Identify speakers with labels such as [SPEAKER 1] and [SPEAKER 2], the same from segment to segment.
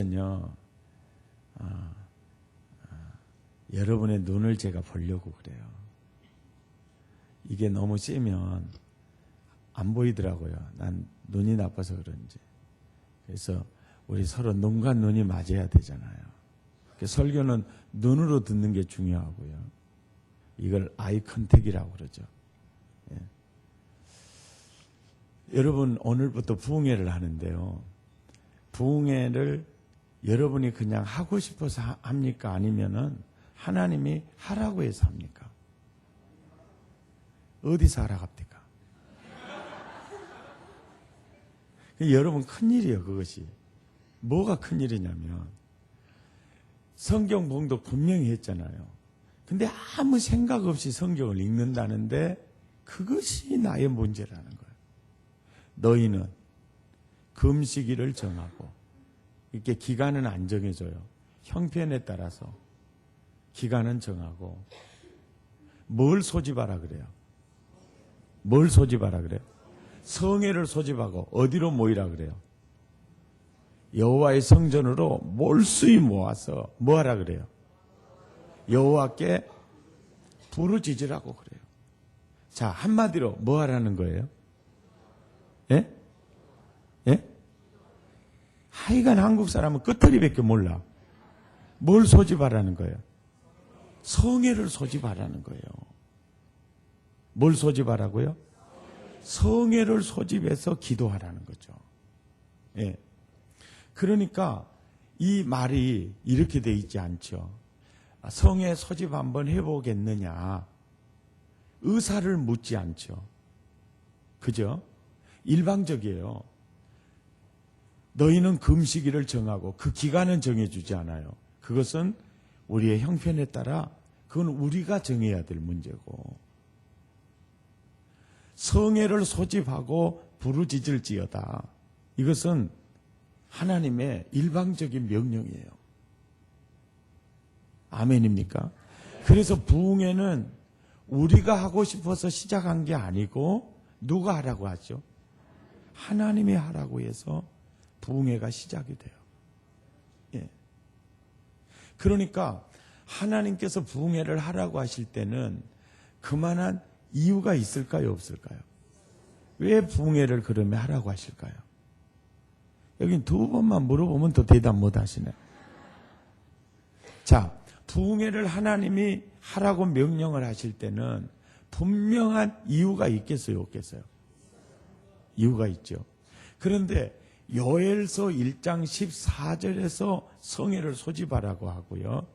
[SPEAKER 1] 요 여러분의 눈을 제가 보려고 그래요. 이게 너무 세면 안 보이더라고요. 난 눈이 나빠서 그런지. 그래서 우리 서로 눈과 눈이 맞아야 되잖아요. 설교는 눈으로 듣는 게 중요하고요. 이걸 아이 컨택이라고 그러죠. 예. 여러분 오늘부터 부흥회를 하는데요. 부흥회를 여러분이 그냥 하고 싶어서 합니까? 아니면은 하나님이 하라고 해서 합니까? 어디서 하라고 합니까? 여러분 큰일이에요, 그것이. 뭐가 큰일이냐면 성경 봉독 분명히 했잖아요. 근데 아무 생각 없이 성경을 읽는다는데 그것이 나의 문제라는 거예요. 너희는 금식일을 정하고 이렇게 기간은 안 정해져요. 형편에 따라서 기간은 정하고 뭘 소집하라 그래요? 뭘 소집하라 그래요? 성회를 소집하고 어디로 모이라 그래요? 여호와의 성전으로 몰수히 모아서 뭐 하라 그래요? 여호와께 부르짖으라고 그래요. 자, 한마디로 뭐 하라는 거예요? 예? 예? 하여간 한국 사람은 끄트리밖에 몰라. 뭘 소집하라는 거예요? 성회를 소집하라는 거예요. 뭘 소집하라고요? 성회를 소집해서 기도하라는 거죠. 예. 그러니까 이 말이 이렇게 돼 있지 않죠. 성회 소집 한번 해보겠느냐. 의사를 묻지 않죠. 그죠? 일방적이에요. 너희는 금식일을 정하고 그 기간은 정해주지 않아요. 그것은 우리의 형편에 따라 그건 우리가 정해야 될 문제고, 성회를 소집하고 부르짖을지어다. 이것은 하나님의 일방적인 명령이에요. 아멘입니까? 그래서 부흥회는 우리가 하고 싶어서 시작한 게 아니고 누가 하라고 하죠? 하나님이 하라고 해서 부흥회가 시작이 돼요. 예. 그러니까 하나님께서 부흥회를 하라고 하실 때는 그만한 이유가 있을까요, 없을까요? 왜 부흥회를 그러면 하라고 하실까요? 여긴 두 번만 물어보면 또 대답 못 하시네. 자, 부흥회를 하나님이 하라고 명령을 하실 때는 분명한 이유가 있겠어요, 없겠어요? 이유가 있죠. 그런데 요엘서 1장 14절에서 성회를 소집하라고 하고요.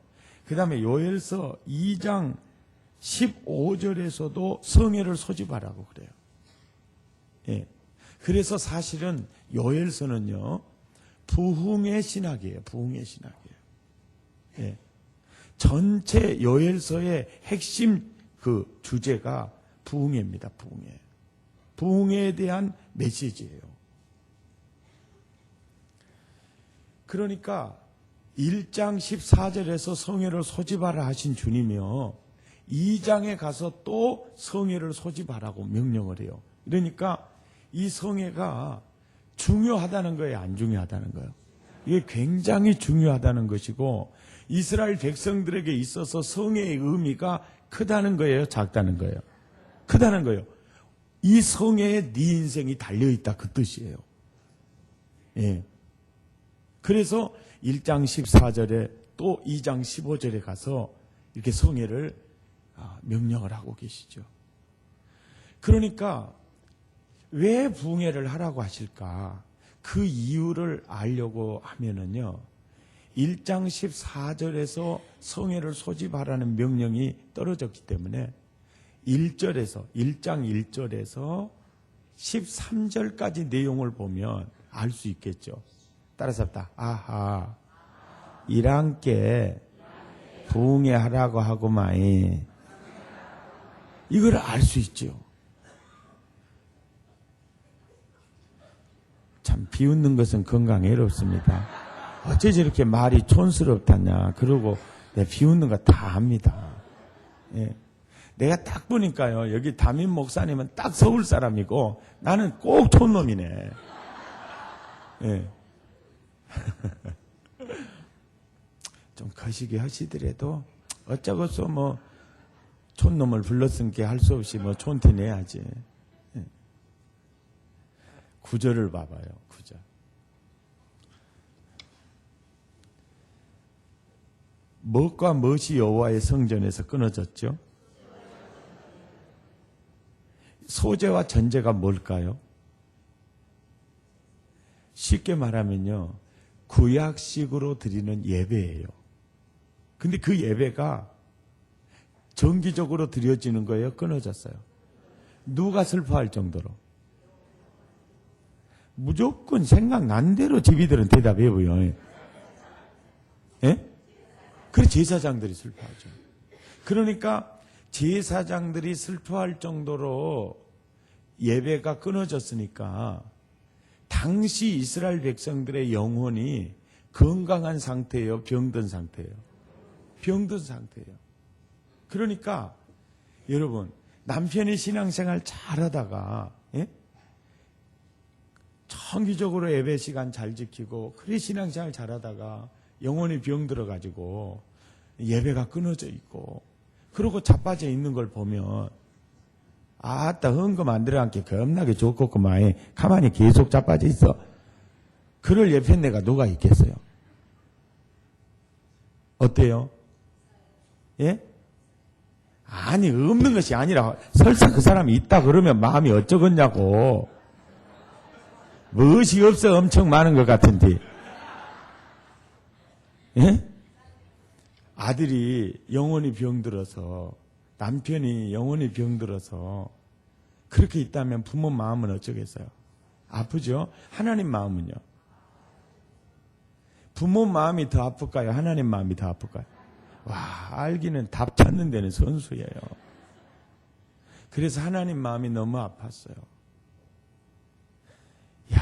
[SPEAKER 1] 그 다음에 요엘서 2장 15절에서도 성회를 소집하라고 그래요. 예. 그래서 사실은 요엘서는요, 부흥의 신학이에요. 부흥의 신학이에요. 예. 전체 요엘서의 핵심 그 주제가 부흥회입니다. 부흥회. 부흥회에 대한 메시지예요. 그러니까 1장 14절에서 성회를 소집하라 하신 주님이요, 2장에 가서 또 성회를 소집하라고 명령을 해요. 그러니까 이 성회가 중요하다는 거예요, 안 중요하다는 거예요? 이게 굉장히 중요하다는 것이고, 이스라엘 백성들에게 있어서 성회의 의미가 크다는 거예요, 작다는 거예요? 크다는 거예요. 이 성회에 네 인생이 달려있다, 그 뜻이에요. 예. 그래서 1장 14절에 또 2장 15절에 가서 이렇게 성회를 명령을 하고 계시죠. 그러니까 왜 부흥회를 하라고 하실까? 그 이유를 알려고 하면은요, 1장 14절에서 성회를 소집하라는 명령이 떨어졌기 때문에 1장 1절에서 13절까지 내용을 보면 알 수 있겠죠. 따라서 합니다. 아하, 1함께 부흥회 하라고 하고만 이걸 알 수 있죠. 참 비웃는 것은 건강에 해롭습니다. 어째 저렇게 말이 촌스럽다냐. 그러고 내가 비웃는 거 다 압니다. 예. 내가 딱 보니까요, 여기 담임 목사님은 딱 서울 사람이고 나는 꼭 촌놈이네. 예. 좀 거시기 하시더라도 어쩌고서 뭐 촌놈을 불렀으니까 할 수 없이 뭐 촌티 내야지. 예. 구절을 봐봐요. 구절. 무엇과 무엇이 여호와의 성전에서 끊어졌죠? 소제와 전제가 뭘까요? 쉽게 말하면요, 구약식으로 드리는 예배예요. 근데 그 예배가 정기적으로 드려지는 거예요? 끊어졌어요? 누가 슬퍼할 정도로? 무조건 생각난 대로 집이들은 대답해보요. 예? 그래, 제사장들이 슬퍼하죠. 그러니까 제사장들이 슬퍼할 정도로 예배가 끊어졌으니까 당시 이스라엘 백성들의 영혼이 건강한 상태예요? 병든 상태예요? 병든 상태예요. 그러니까 여러분, 남편이 신앙생활 잘하다가 정기적으로 예배 시간 잘 지키고 그래 신앙생활 잘하다가 영혼이 병들어가지고 예배가 끊어져 있고 그러고 자빠져 있는 걸 보면 아따 헌금 안 들어간게 겁나게 좋겠구만 가만히 계속 자빠져 있어. 그럴 예편내가 누가 있겠어요? 어때요? 예? 아니 없는 것이 아니라 설사 그 사람이 있다 그러면 마음이 어쩌겠냐고. 무엇이 없어 엄청 많은 것 같은데. 예? 아들이 영혼이 병들어서 남편이 영혼이 병들어서 그렇게 있다면 부모 마음은 어쩌겠어요? 아프죠? 하나님 마음은요? 부모 마음이 더 아플까요? 하나님 마음이 더 아플까요? 와, 알기는 답 찾는 데는 선수예요. 그래서 하나님 마음이 너무 아팠어요. 야,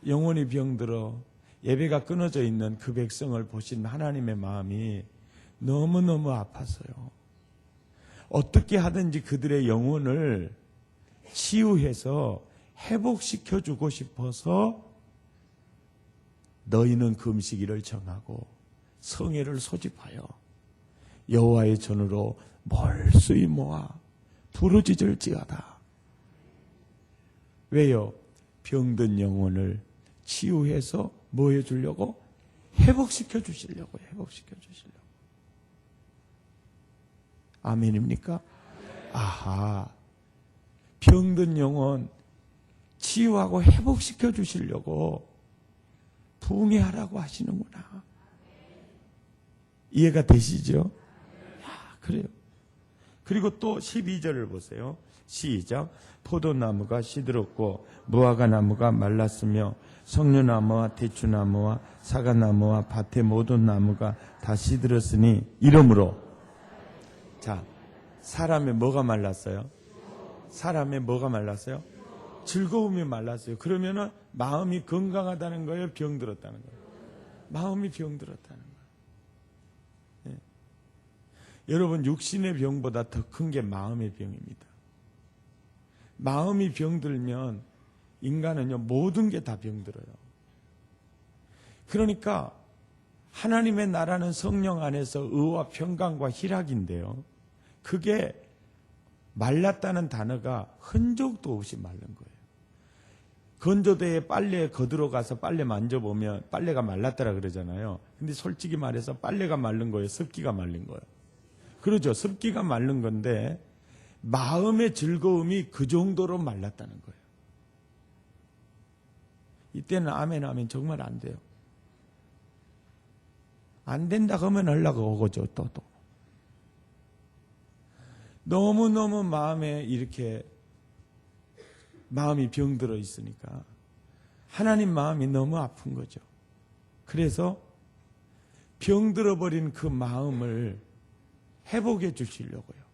[SPEAKER 1] 영혼이 병들어 예배가 끊어져 있는 그 백성을 보신 하나님의 마음이 너무너무 아팠어요. 어떻게 하든지 그들의 영혼을 치유해서 회복시켜주고 싶어서 너희는 금식일을 정하고 성회를 소집하여 여호와의 전으로 몰수히 모아 부르짖을지어다. 왜요? 병든 영혼을 치유해서 뭐 해주려고? 회복시켜 주시려고. 아멘입니까? 아하, 병든 영혼 치유하고 회복시켜 주시려고 부흥회하라고 하시는구나. 이해가 되시죠? 야, 그래요. 그리고 또 12절을 보세요. 시작. 포도나무가 시들었고 무화과 나무가 말랐으며 석류나무와 대추나무와 사과나무와 밭의 모든 나무가 다 시들었으니 이러므로. 자, 사람의 뭐가 말랐어요? 사람의 뭐가 말랐어요? 즐거움이 말랐어요. 그러면은 마음이 건강하다는 거예요? 병들었다는 거예요? 마음이 병들었다는 거예요. 네. 여러분, 육신의 병보다 더 큰 게 마음의 병입니다. 마음이 병들면 인간은요, 모든 게 다 병들어요. 그러니까 하나님의 나라는 성령 안에서 의와 평강과 희락인데요. 그게 말랐다는 단어가 흔적도 없이 마른 거예요. 건조대에 빨래 거들어가서 빨래 만져보면 빨래가 말랐다라 그러잖아요. 근데 솔직히 말해서 빨래가 마른 거예요? 습기가 마른 거예요? 그러죠. 습기가 마른 건데 마음의 즐거움이 그 정도로 말랐다는 거예요. 이때는 아멘 정말 안 돼요. 안 된다 그러면 하려고 오고죠. 또. 너무너무 마음에 이렇게 마음이 병들어 있으니까 하나님 마음이 너무 아픈 거죠. 그래서 병들어 버린 그 마음을 회복해 주시려고요.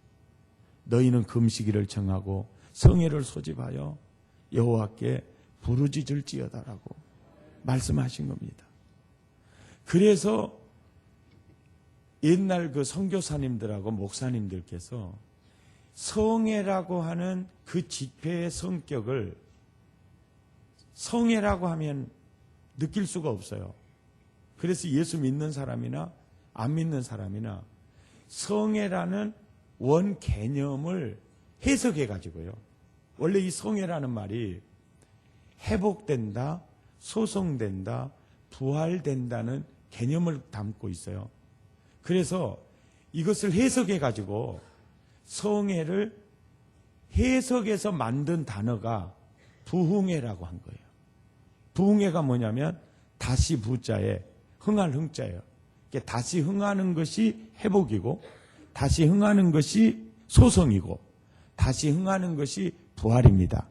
[SPEAKER 1] 너희는 금식일을 정하고 성회를 소집하여 여호와께 부르짖을지어다라고 말씀하신 겁니다. 그래서 옛날 그 선교사님들하고 목사님들께서 성회라고 하는 그 집회의 성격을 성회라고 하면 느낄 수가 없어요. 그래서 예수 믿는 사람이나 안 믿는 사람이나 성애라는 원 개념을 해석해 가지고요. 원래 이 성애라는 말이 회복된다, 소성된다, 부활된다는 개념을 담고 있어요. 그래서 이것을 해석해 가지고 성애를 해석해서 만든 단어가 부흥회라고 한 거예요. 부흥회가 뭐냐면 다시 부자에 흥할 흥자예요. 다시 흥하는 것이 회복이고 다시 흥하는 것이 소성이고 다시 흥하는 것이 부활입니다.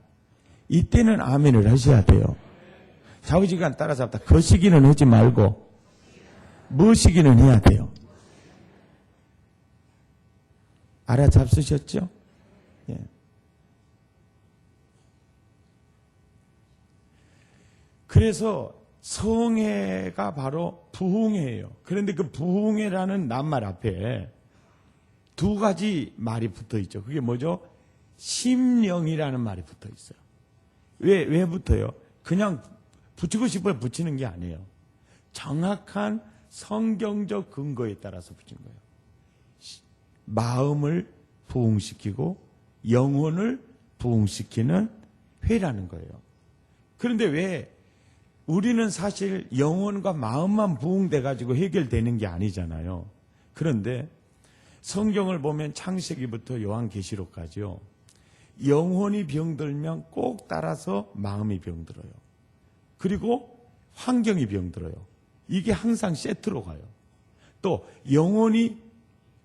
[SPEAKER 1] 이때는 아멘을 하셔야 돼요. 좌우지간 따라잡다 거시기는 하지 말고 무시기는 해야 돼요. 알아잡으셨죠? 예. 그래서 성애가 바로 부흥회예요. 그런데 그 부흥회라는 낱말 앞에 두 가지 말이 붙어 있죠. 그게 뭐죠? 심령이라는 말이 붙어 있어요. 왜 붙어요? 그냥 붙이고 싶어요. 붙이는 게 아니에요. 정확한 성경적 근거에 따라서 붙인 거예요. 마음을 부흥시키고 영혼을 부흥시키는 회라는 거예요. 그런데 왜 우리는 사실 영혼과 마음만 부흥돼 가지고 해결되는 게 아니잖아요. 그런데 성경을 보면 창세기부터 요한계시록까지요. 영혼이 병들면 꼭 따라서 마음이 병들어요. 그리고 환경이 병들어요. 이게 항상 세트로 가요. 또 영혼이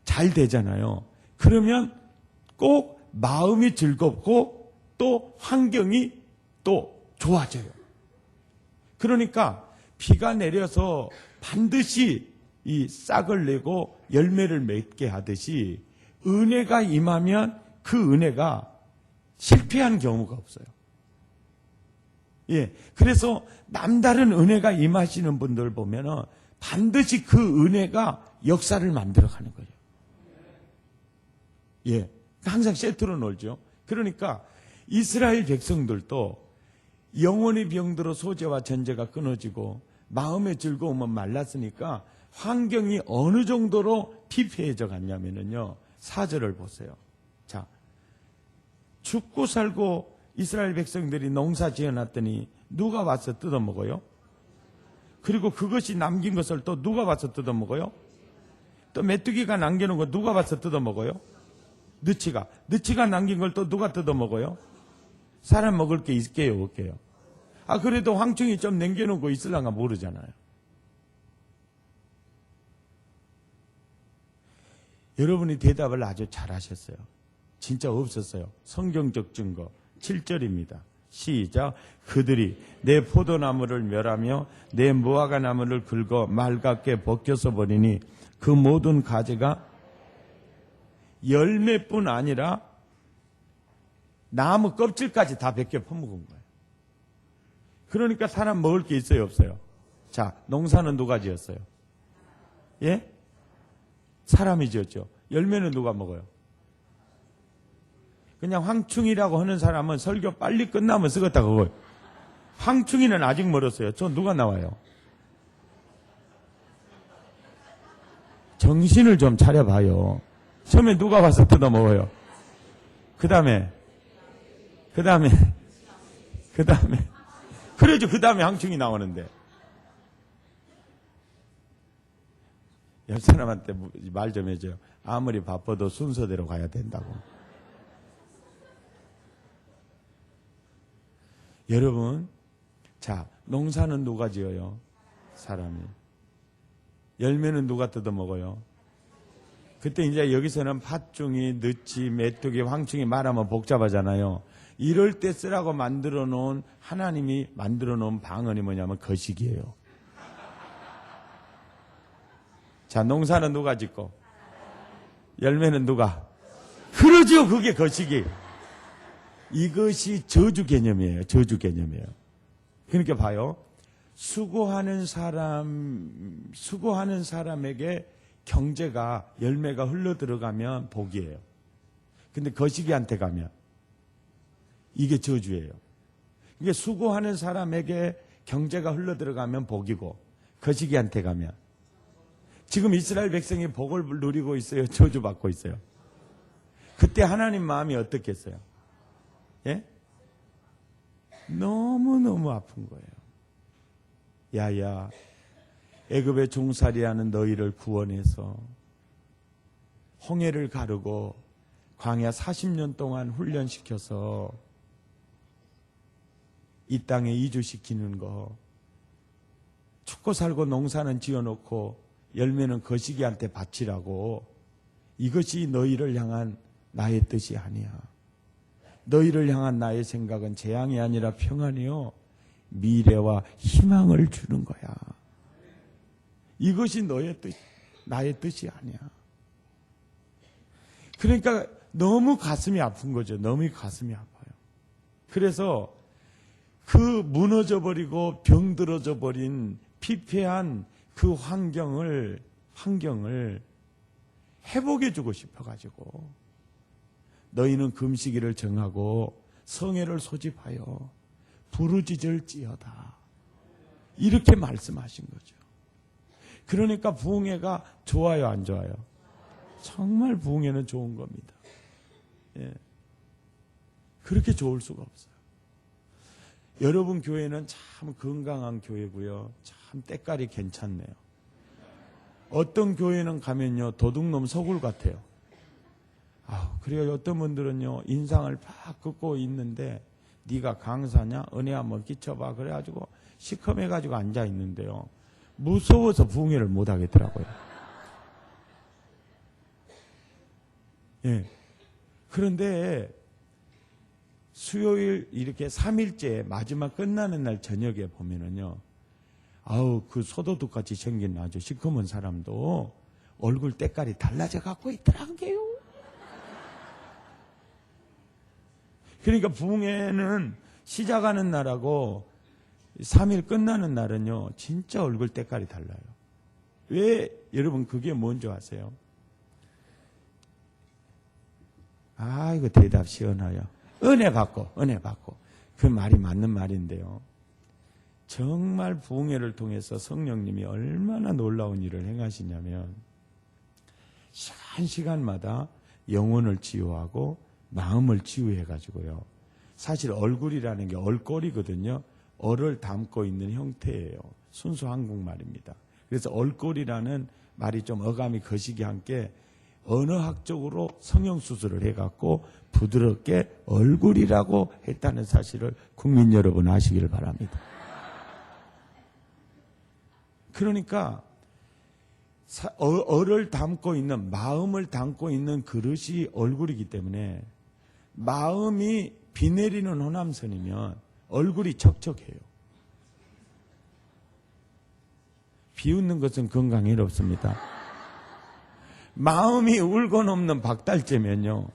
[SPEAKER 1] 잘 되잖아요. 그러면 꼭 마음이 즐겁고 또 환경이 또 좋아져요. 그러니까 비가 내려서 반드시 이 싹을 내고 열매를 맺게 하듯이 은혜가 임하면 그 은혜가 실패한 경우가 없어요. 예. 그래서 남다른 은혜가 임하시는 분들 보면은 반드시 그 은혜가 역사를 만들어 가는 거예요. 예. 항상 세트로 놀죠. 그러니까 이스라엘 백성들도 영혼이 병들어 소재와 전제가 끊어지고 마음의 즐거움은 말랐으니까 환경이 어느 정도로 피폐해져 갔냐면요. 4절을 보세요. 자, 죽고 살고 이스라엘 백성들이 농사 지어놨더니 누가 와서 뜯어먹어요? 그리고 그것이 남긴 것을 또 누가 와서 뜯어먹어요? 또 메뚜기가 남겨놓은 거 누가 와서 뜯어먹어요? 너치가 남긴 걸 또 누가 뜯어먹어요? 사람 먹을 게 있게요, 없게요? 그래도 황충이 좀 남겨놓은 거 있을랑가 모르잖아요. 여러분이 대답을 아주 잘하셨어요. 진짜 없었어요. 성경적 증거 7절입니다. 시작. 그들이 내 포도나무를 멸하며 내 무화과나무를 긁어 맑게 벗겨서 버리니 그 모든 가지가 열매뿐 아니라 나무 껍질까지 다 벗겨 퍼먹은 거예요. 그러니까 사람 먹을 게 있어요, 없어요? 자, 농사는 누가 지었어요? 예? 사람이 지었죠. 열매는 누가 먹어요? 그냥 황충이라고 하는 사람은 설교 빨리 끝나면 쓰겠다 그거예요. 황충이는 아직 멀었어요. 저 누가 나와요? 정신을 좀 차려봐요. 처음에 누가 와서 뜯어먹어요? 그 다음에 그래죠. 그 다음에 황충이 나오는데 옆 사람한테 말 좀 해줘요. 아무리 바빠도 순서대로 가야 된다고. 여러분, 자, 농사는 누가 지어요? 사람이. 열매는 누가 뜯어먹어요? 그때 이제 여기서는 팥중이, 너치, 메뚜기, 황충이 말하면 복잡하잖아요. 이럴 때 쓰라고 만들어 놓은, 하나님이 만들어 놓은 방언이 뭐냐면 거식이에요. 자, 농사는 누가 짓고? 열매는 누가? 그러죠, 그게 거식이. 이것이 저주 개념이에요. 저주 개념이에요. 그러니까 봐요. 수고하는 사람에게 경제가, 열매가 흘러 들어가면 복이에요. 근데 거시기한테 가면 이게 저주예요. 이게 수고하는 사람에게 경제가 흘러 들어가면 복이고, 거시기한테 가면. 지금 이스라엘 백성이 복을 누리고 있어요? 저주받고 있어요? 그때 하나님 마음이 어떻겠어요? 예? 너무너무 아픈 거예요. 야야, 애굽의 종살이하는 너희를 구원해서 홍해를 가르고 광야 40년 동안 훈련시켜서 이 땅에 이주시키는 거, 죽고 살고 농사는 지어놓고 열매는 거시기한테 바치라고, 이것이 너희를 향한 나의 뜻이 아니야. 너희를 향한 나의 생각은 재앙이 아니라 평안이요 미래와 희망을 주는 거야. 이것이 너의 뜻, 나의 뜻이 아니야. 그러니까 너무 가슴이 아픈 거죠. 너무 가슴이 아파요. 그래서 그 무너져버리고 병들어져 버린 피폐한 그 환경을 회복해주고 싶어가지고 너희는 금식일을 정하고 성회를 소집하여 부르짖을지어다. 이렇게 말씀하신 거죠. 그러니까 부흥회가 좋아요, 안 좋아요? 정말 부흥회는 좋은 겁니다. 예. 그렇게 좋을 수가 없어요. 여러분 교회는 참 건강한 교회고요. 참 때깔이 괜찮네요. 어떤 교회는 가면요 도둑놈 서굴 같아요. 그래요. 어떤 분들은요 인상을 팍 긋고 있는데 네가 강사냐? 은혜 한번 끼쳐봐. 그래가지고 시커매가지고 앉아 있는데요. 무서워서 부흥회를 못 하겠더라고요. 예. 그런데 수요일 이렇게 3일째 마지막 끝나는 날 저녁에 보면은요. 그 소도둑같이 생긴 아주 시커먼 사람도 얼굴 때깔이 달라져 갖고 있더라고요. 그러니까 부흥회는 시작하는 날하고 3일 끝나는 날은요. 진짜 얼굴 때깔이 달라요. 왜 여러분 그게 뭔지 아세요? 이거 대답 시원해요. 은혜 받고. 그 말이 맞는 말인데요. 정말 부흥회를 통해서 성령님이 얼마나 놀라운 일을 행하시냐면 한 시간마다 영혼을 치유하고 마음을 치유해가지고요. 사실 얼굴이라는 게 얼꼴이거든요. 얼을 담고 있는 형태예요. 순수 한국말입니다. 그래서 얼꼴이라는 말이 좀 어감이 거시기한 게 언어학적으로 성형수술을 해갖고 부드럽게 얼굴이라고 했다는 사실을 국민 여러분 아시기를 바랍니다. 그러니까 얼을 담고 있는, 마음을 담고 있는 그릇이 얼굴이기 때문에 마음이 비 내리는 호남선이면 얼굴이 척척해요. 비웃는 것은 건강에 이롭습니다. 마음이 울고 넘는 박달재면요.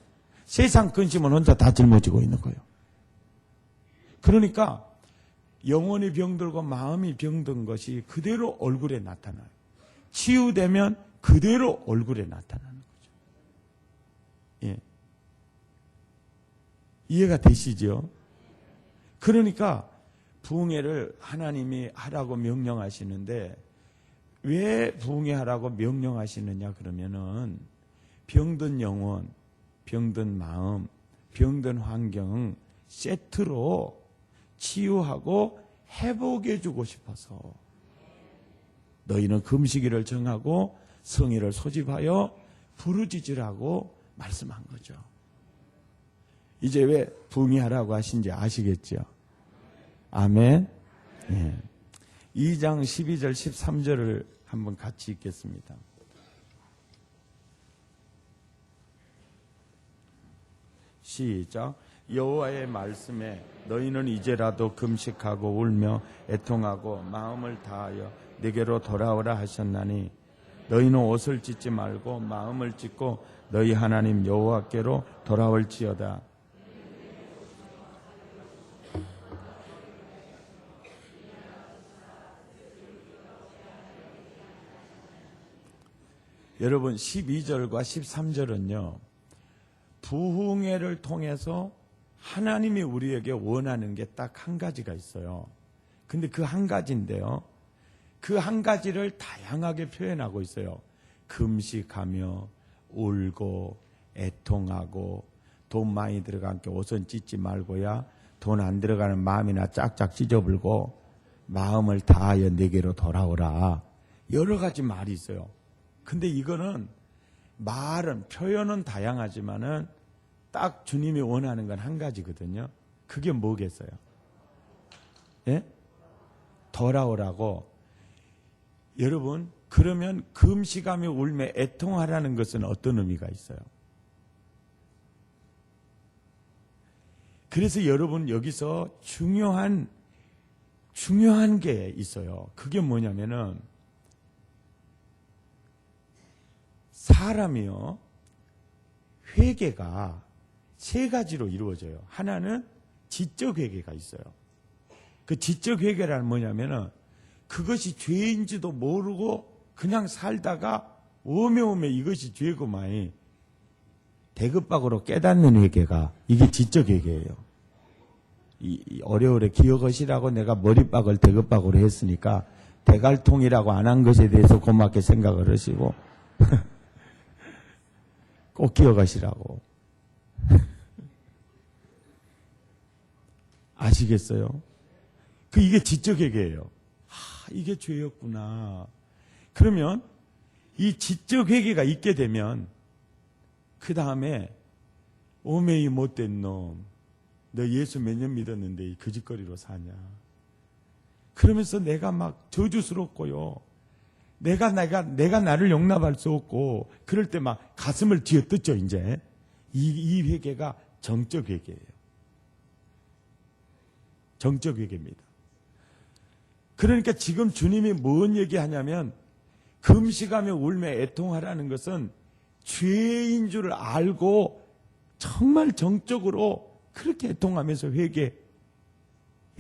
[SPEAKER 1] 세상 근심은 혼자 다 짊어지고 있는 거예요. 그러니까 영혼이 병들고 마음이 병든 것이 그대로 얼굴에 나타나요. 치유되면 그대로 얼굴에 나타나는 거죠. 예. 이해가 되시죠? 그러니까 부흥회를 하나님이 하라고 명령하시는데 왜 부흥회 하라고 명령하시느냐 그러면은 병든 영혼, 병든 마음, 병든 환경 세트로 치유하고 회복해 주고 싶어서 너희는 금식일을 정하고 성회를 소집하여 부르짖으라고 말씀한 거죠. 이제 왜 부흥회하라고 하신지 아시겠죠? 아멘. 예. 2장 12절 13절을 한번 같이 읽겠습니다. 시작. 여호와의 말씀에 너희는 이제라도 금식하고 울며 애통하고 마음을 다하여 내게로 돌아오라 하셨나니 너희는 옷을 찢지 말고 마음을 찢고 너희 하나님 여호와께로 돌아올지어다. 여러분 12절과 13절은요. 부흥회를 통해서 하나님이 우리에게 원하는 게 딱 한 가지가 있어요. 근데 그 한 가지인데요. 그 한 가지를 다양하게 표현하고 있어요. 금식하며 울고 애통하고 돈 많이 들어간 게 옷은 찢지 말고야 돈 안 들어가는 마음이나 짝짝 찢어불고 마음을 다하여 내게로 돌아오라. 여러 가지 말이 있어요. 근데 이거는 말은 표현은 다양하지만은 딱 주님이 원하는 건 한 가지거든요. 그게 뭐겠어요? 예? 돌아오라고. 여러분, 그러면 금식하며 울며 애통하라는 것은 어떤 의미가 있어요? 그래서 여러분 여기서 중요한 게 있어요. 그게 뭐냐면은 사람이요, 회개가 세 가지로 이루어져요. 하나는 지적 회개가 있어요. 그 지적 회개란 뭐냐면은 그것이 죄인지도 모르고 그냥 살다가 오매오매 이것이 죄구만이 대급박으로 깨닫는 회개가, 이게 지적 회개예요. 오래오래 기억하시라고 내가 머리박을 대급박으로 했으니까 대갈통이라고 안 한 것에 대해서 고맙게 생각을 하시고 꼭 기억하시라고. 아시겠어요? 이게 지적 회개예요. 이게 죄였구나. 그러면 이 지적 회개가 있게 되면 그 다음에 오매이 못된 놈, 너 예수 몇 년 믿었는데 이 거짓거리로 사냐. 그러면서 내가 막 저주스럽고요. 내가 나를 용납할 수 없고 그럴 때 막 가슴을 쥐어뜯죠. 이제 이 회개가 정적 회개예요. 정적 회개입니다. 그러니까 지금 주님이 뭔 얘기하냐면 금식하며 울며 애통하라는 것은 죄인 줄 알고 정말 정적으로 그렇게 애통하면서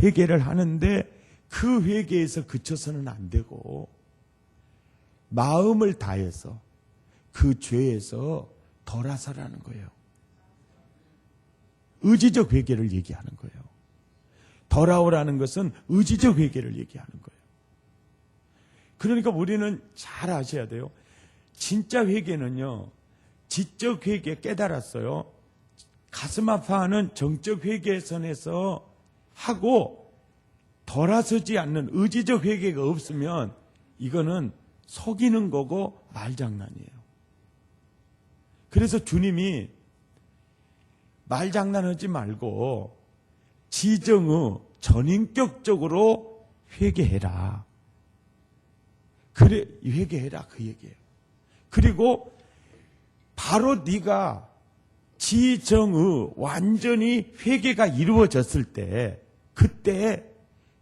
[SPEAKER 1] 회개를 하는데 그 회개에서 그쳐서는 안 되고 마음을 다해서 그 죄에서 돌아서라는 거예요. 의지적 회개를 얘기하는 거예요. 돌아오라는 것은 의지적 회개를 얘기하는 거예요. 그러니까 우리는 잘 아셔야 돼요. 진짜 회개는요, 지적 회개 깨달았어요. 가슴 아파하는 정적 회개선에서 하고 돌아서지 않는 의지적 회개가 없으면 이거는 속이는 거고 말장난이에요. 그래서 주님이 말장난하지 말고 지정의 전인격적으로 회개해라. 그래, 회개해라 그 얘기예요. 그리고 바로 네가 지정의 완전히 회개가 이루어졌을 때 그때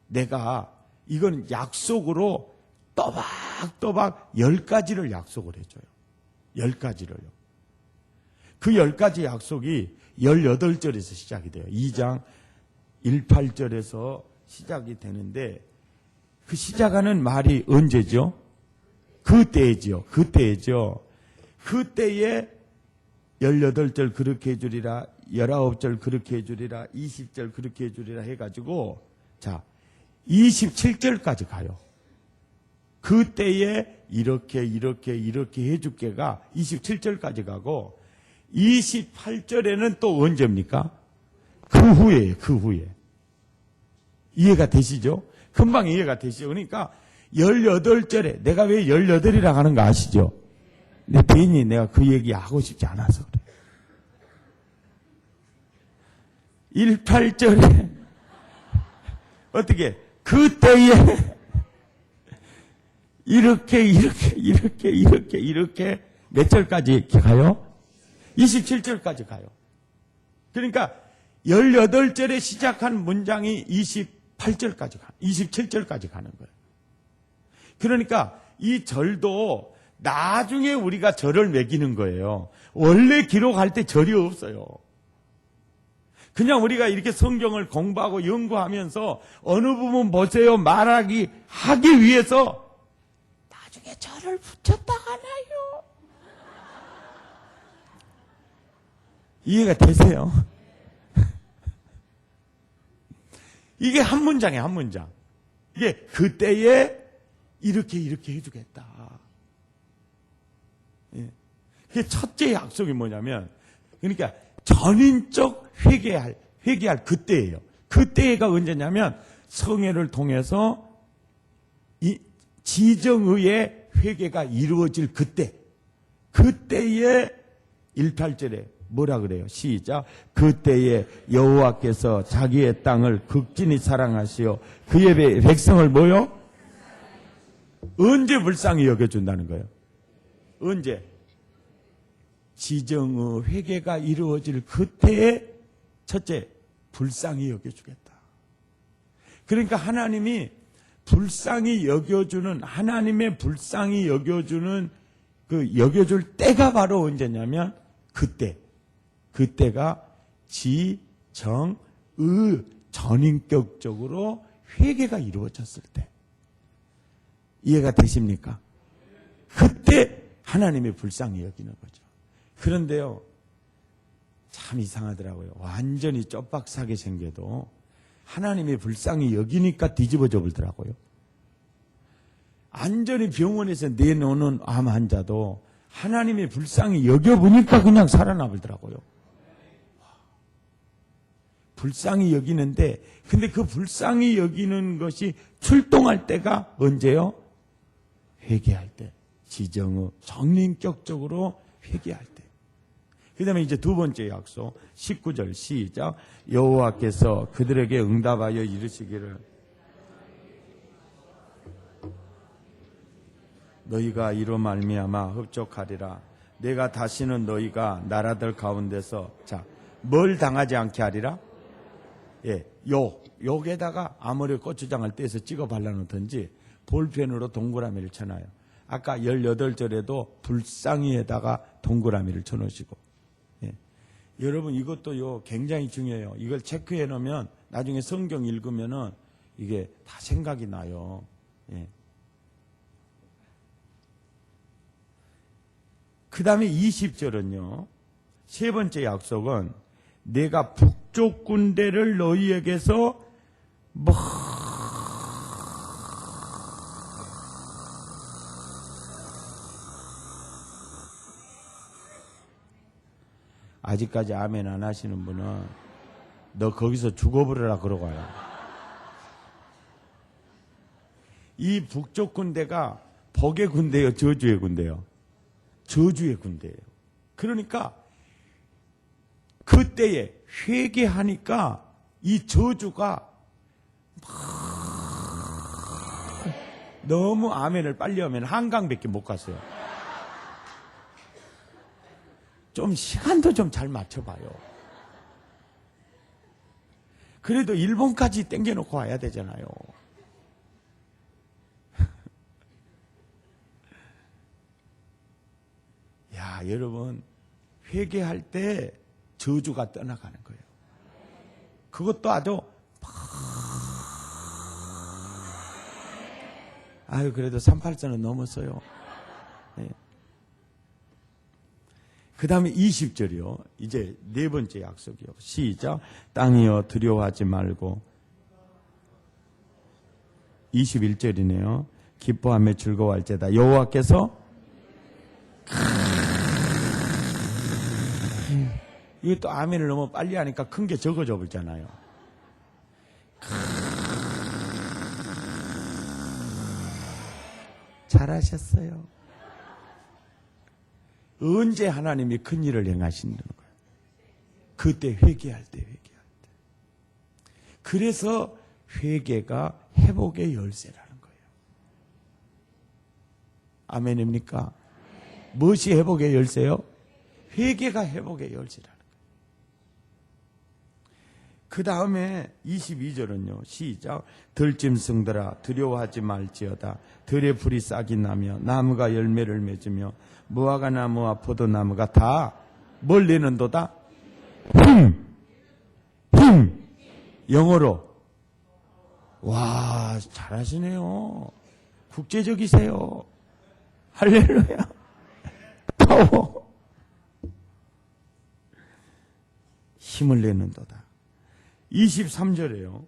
[SPEAKER 1] 내가 이건 약속으로 또박또박 10가지를 약속을 해줘요. 10가지를요. 그 10가지 약속이 18절에서 시작이 돼요. 2장 18절에서 시작이 되는데 그 시작하는 말이 언제죠? 그때죠. 그때에 18절 그렇게 해주리라, 19절 그렇게 해주리라, 20절 그렇게 해주리라 해가지고 자 27절까지 가요. 그때에 이렇게 해줄게가 27절까지 가고 28절에는 또 언제입니까? 그 후에. 이해가 되시죠? 금방 이해가 되시죠? 그러니까 18절에 내가 왜 18이라고 하는 거 아시죠? 근데 괜히 내가 그 얘기 하고 싶지 않아서 그래. 18절에 어떻게 그때에 이렇게 몇 절까지 가요? 27절까지 가요. 그러니까 18절에 시작한 문장이 27절까지 가는 거예요. 그러니까 이 절도 나중에 우리가 절을 매기는 거예요. 원래 기록할 때 절이 없어요. 그냥 우리가 이렇게 성경을 공부하고 연구하면서 어느 부분 보세요 하기 위해서 나중에 절을 붙였다 하나요? 이해가 되세요? 이게 한 문장이에요, 한 문장. 이게 그때에 이렇게 해주겠다. 그 첫째 약속이 뭐냐면, 그러니까 전인적 회개할 그때예요. 그때가 언제냐면 성회를 통해서 이 지정의의 회개가 이루어질 그때에 18절에 뭐라 그래요? 시작. 그때에 여호와께서 자기의 땅을 극진히 사랑하시어 그의 백성을 뭐요? 언제 불쌍히 여겨준다는 거예요? 언제? 지정의 회개가 이루어질 그때에 첫째, 불쌍히 여겨주겠다. 그러니까 하나님이 불쌍히 여겨주는, 하나님의 불쌍히 여겨주는 여겨줄 때가 바로 언제냐면 그때가 지정의 전인격적으로 회개가 이루어졌을 때. 이해가 되십니까? 그때 하나님이 불쌍히 여기는 거죠. 그런데요, 참 이상하더라고요. 완전히 쩌박사게 생겨도 하나님이 불쌍히 여기니까 뒤집어져 버리더라고요. 완전히 병원에서 내놓는 암 환자도 하나님이 불쌍히 여겨보니까 그냥 살아나 버리더라고요. 불쌍히 여기는데, 근데 그 불쌍히 여기는 것이 출동할 때가 언제요? 회개할 때. 지정의 전인격적으로 회개할 때. 그 다음에 이제 두 번째 약속 19절 시작. 여호와께서 그들에게 응답하여 이르시기를 너희가 이로 말미암아 흡족하리라. 내가 다시는 너희가 나라들 가운데서 뭘 당하지 않게 하리라? 욕에다가 아무리 고추장을 떼서 찍어 발라놓든지 볼펜으로 동그라미를 쳐놔요. 아까 18절에도 불쌍히에다가 동그라미를 쳐놓으시고. 여러분 이것도 굉장히 중요해요. 이걸 체크해 놓으면 나중에 성경 읽으면은 이게 다 생각이 나요. 그 다음에 20절은요. 세 번째 약속은 내가 북쪽 군대를 너희에게서 아직까지 아멘 안 하시는 분은 너 거기서 죽어버려라 그러고 와요. 이 북쪽 군대가 복의 군대예요, 저주의 군대예요? 저주의 군대예요. 그러니까 그때에 회개하니까 이 저주가 너무 아멘을 빨리 하면 한강밖에 못 갔어요. 좀 시간도 좀 잘 맞춰봐요. 그래도 일본까지 땡겨놓고 와야 되잖아요. 야, 여러분 회개할 때 저주가 떠나가는 거예요. 그것도 아주 아유 그래도 38선은 넘었어요. 네. 그 다음에 20절이요. 이제 네 번째 약속이요. 시작. 땅이여 두려워하지 말고 21절이네요. 기뻐하며 즐거워할지어다. 여호와께서 이것도 아멘을 너무 빨리 하니까 큰 게 적어져 버리잖아요. 잘하셨어요. 언제 하나님이 큰 일을 행하신다는 거예요? 그때 회개할 때. 그래서 회개가 회복의 열쇠라는 거예요. 아멘입니까? 무엇이 회복의 열쇠요? 회개가 회복의 열쇠라는 거예요. 그 다음에 22절은요. 시작. 들짐승들아 두려워하지 말지어다. 들의 풀이 싹이 나며 나무가 열매를 맺으며 무화과 나무와 포도나무가 다 뭘 내는도다? 힘. 영어로. 와, 잘하시네요. 국제적이세요. 할렐루야. 파워. 힘을 내는도다. 23절에요.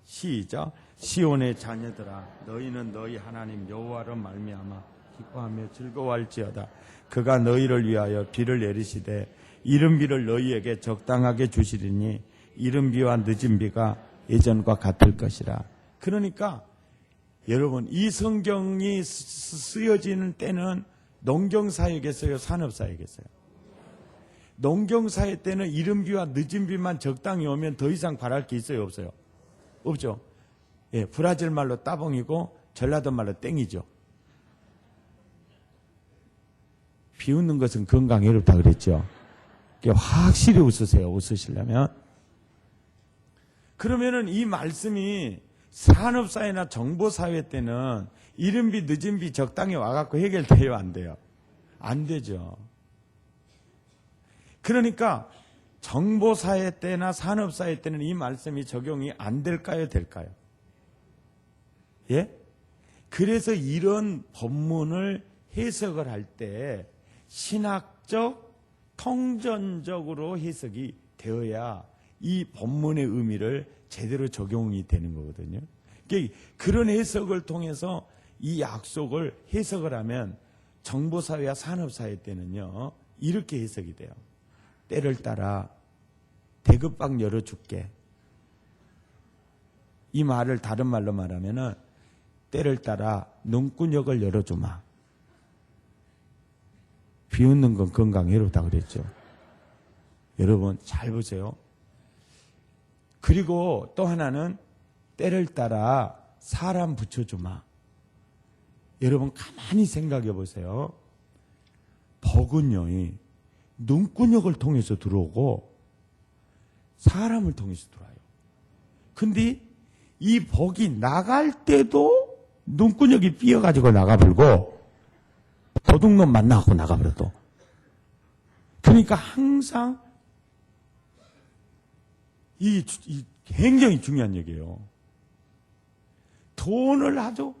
[SPEAKER 1] 시작. 시온의 자녀들아 너희는 너희 하나님 여호와로 말미암아 기뻐하며 즐거워할지어다. 그가 너희를 위하여 비를 내리시되 이른 비를 너희에게 적당하게 주시리니 이른 비와 늦은 비가 예전과 같을 것이라. 그러니까 여러분, 이 성경이 쓰여지는 때는 농경사회겠어요, 산업사회겠어요? 농경사회 때는 이른 비와 늦은 비만 적당히 오면 더 이상 바랄 게 있어요, 없어요? 없죠. 예, 브라질 말로 따봉이고 전라도 말로 땡이죠. 비 웃는 것은 건강에 해롭다 그랬죠. 확실히 웃으세요, 웃으시려면. 그러면은 이 말씀이 산업사회나 정보사회 때는 이른 비, 늦은 비 적당히 와갖고 해결돼요, 안 돼요? 안 되죠. 그러니까 정보사회 때나 산업사회 때는 이 말씀이 적용이 안 될까요, 될까요? 예? 그래서 이런 본문을 해석을 할 때 신학적, 통전적으로 해석이 되어야 이 본문의 의미를 제대로 적용이 되는 거거든요. 그런 해석을 통해서 이 약속을 해석을 하면 정보사회와 산업사회 때는요, 이렇게 해석이 돼요. 때를 따라 대급방 열어줄게. 이 말을 다른 말로 말하면은 때를 따라 눈구녕을 열어주마. 비 웃는 건 건강에 해롭다 그랬죠. 여러분 잘 보세요. 그리고 또 하나는 때를 따라 사람 붙여주마. 여러분 가만히 생각해 보세요. 복은요, 눈구녕을 통해서 들어오고 사람을 통해서 들어와요. 근데 이 복이 나갈 때도 눈구녕이 삐어가지고 나가버리고 도둑놈 만나고 나가버려도. 그러니까 항상 이 굉장히 중요한 얘기예요. 돈을 아주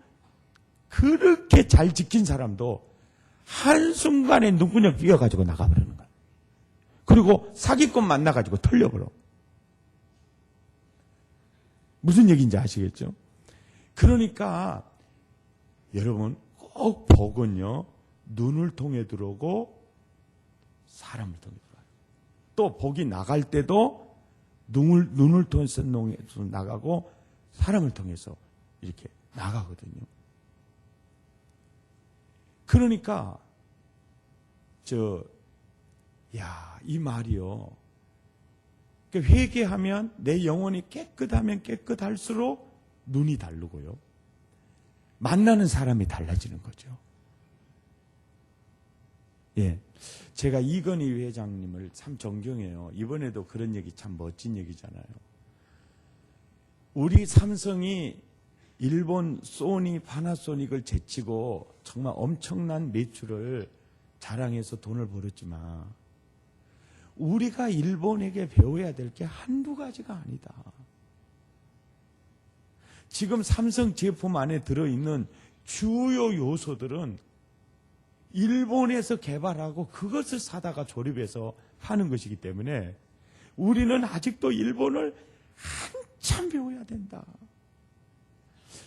[SPEAKER 1] 그렇게 잘 지킨 사람도 한순간에 눈구녕 삐어가지고 나가버리는 거예요. 그리고 사기꾼 만나가지고 털려버려. 무슨 얘기인지 아시겠죠? 그러니까 여러분 꼭 복은요, 눈을 통해 들어오고 사람을 통해 들어와요. 또 복이 나갈 때도 눈을 통해서 나가고 사람을 통해서 이렇게 나가거든요. 그러니까 이 말이요. 회개하면 내 영혼이 깨끗하면 깨끗할수록 눈이 다르고요. 만나는 사람이 달라지는 거죠. 예. 제가 이건희 회장님을 참 존경해요. 이번에도 그런 얘기 참 멋진 얘기잖아요. 우리 삼성이 일본 소니, 파나소닉을 제치고 정말 엄청난 매출을 자랑해서 돈을 벌었지만 우리가 일본에게 배워야 될 게 한두 가지가 아니다. 지금 삼성 제품 안에 들어있는 주요 요소들은 일본에서 개발하고 그것을 사다가 조립해서 파는 것이기 때문에 우리는 아직도 일본을 한참 배워야 된다.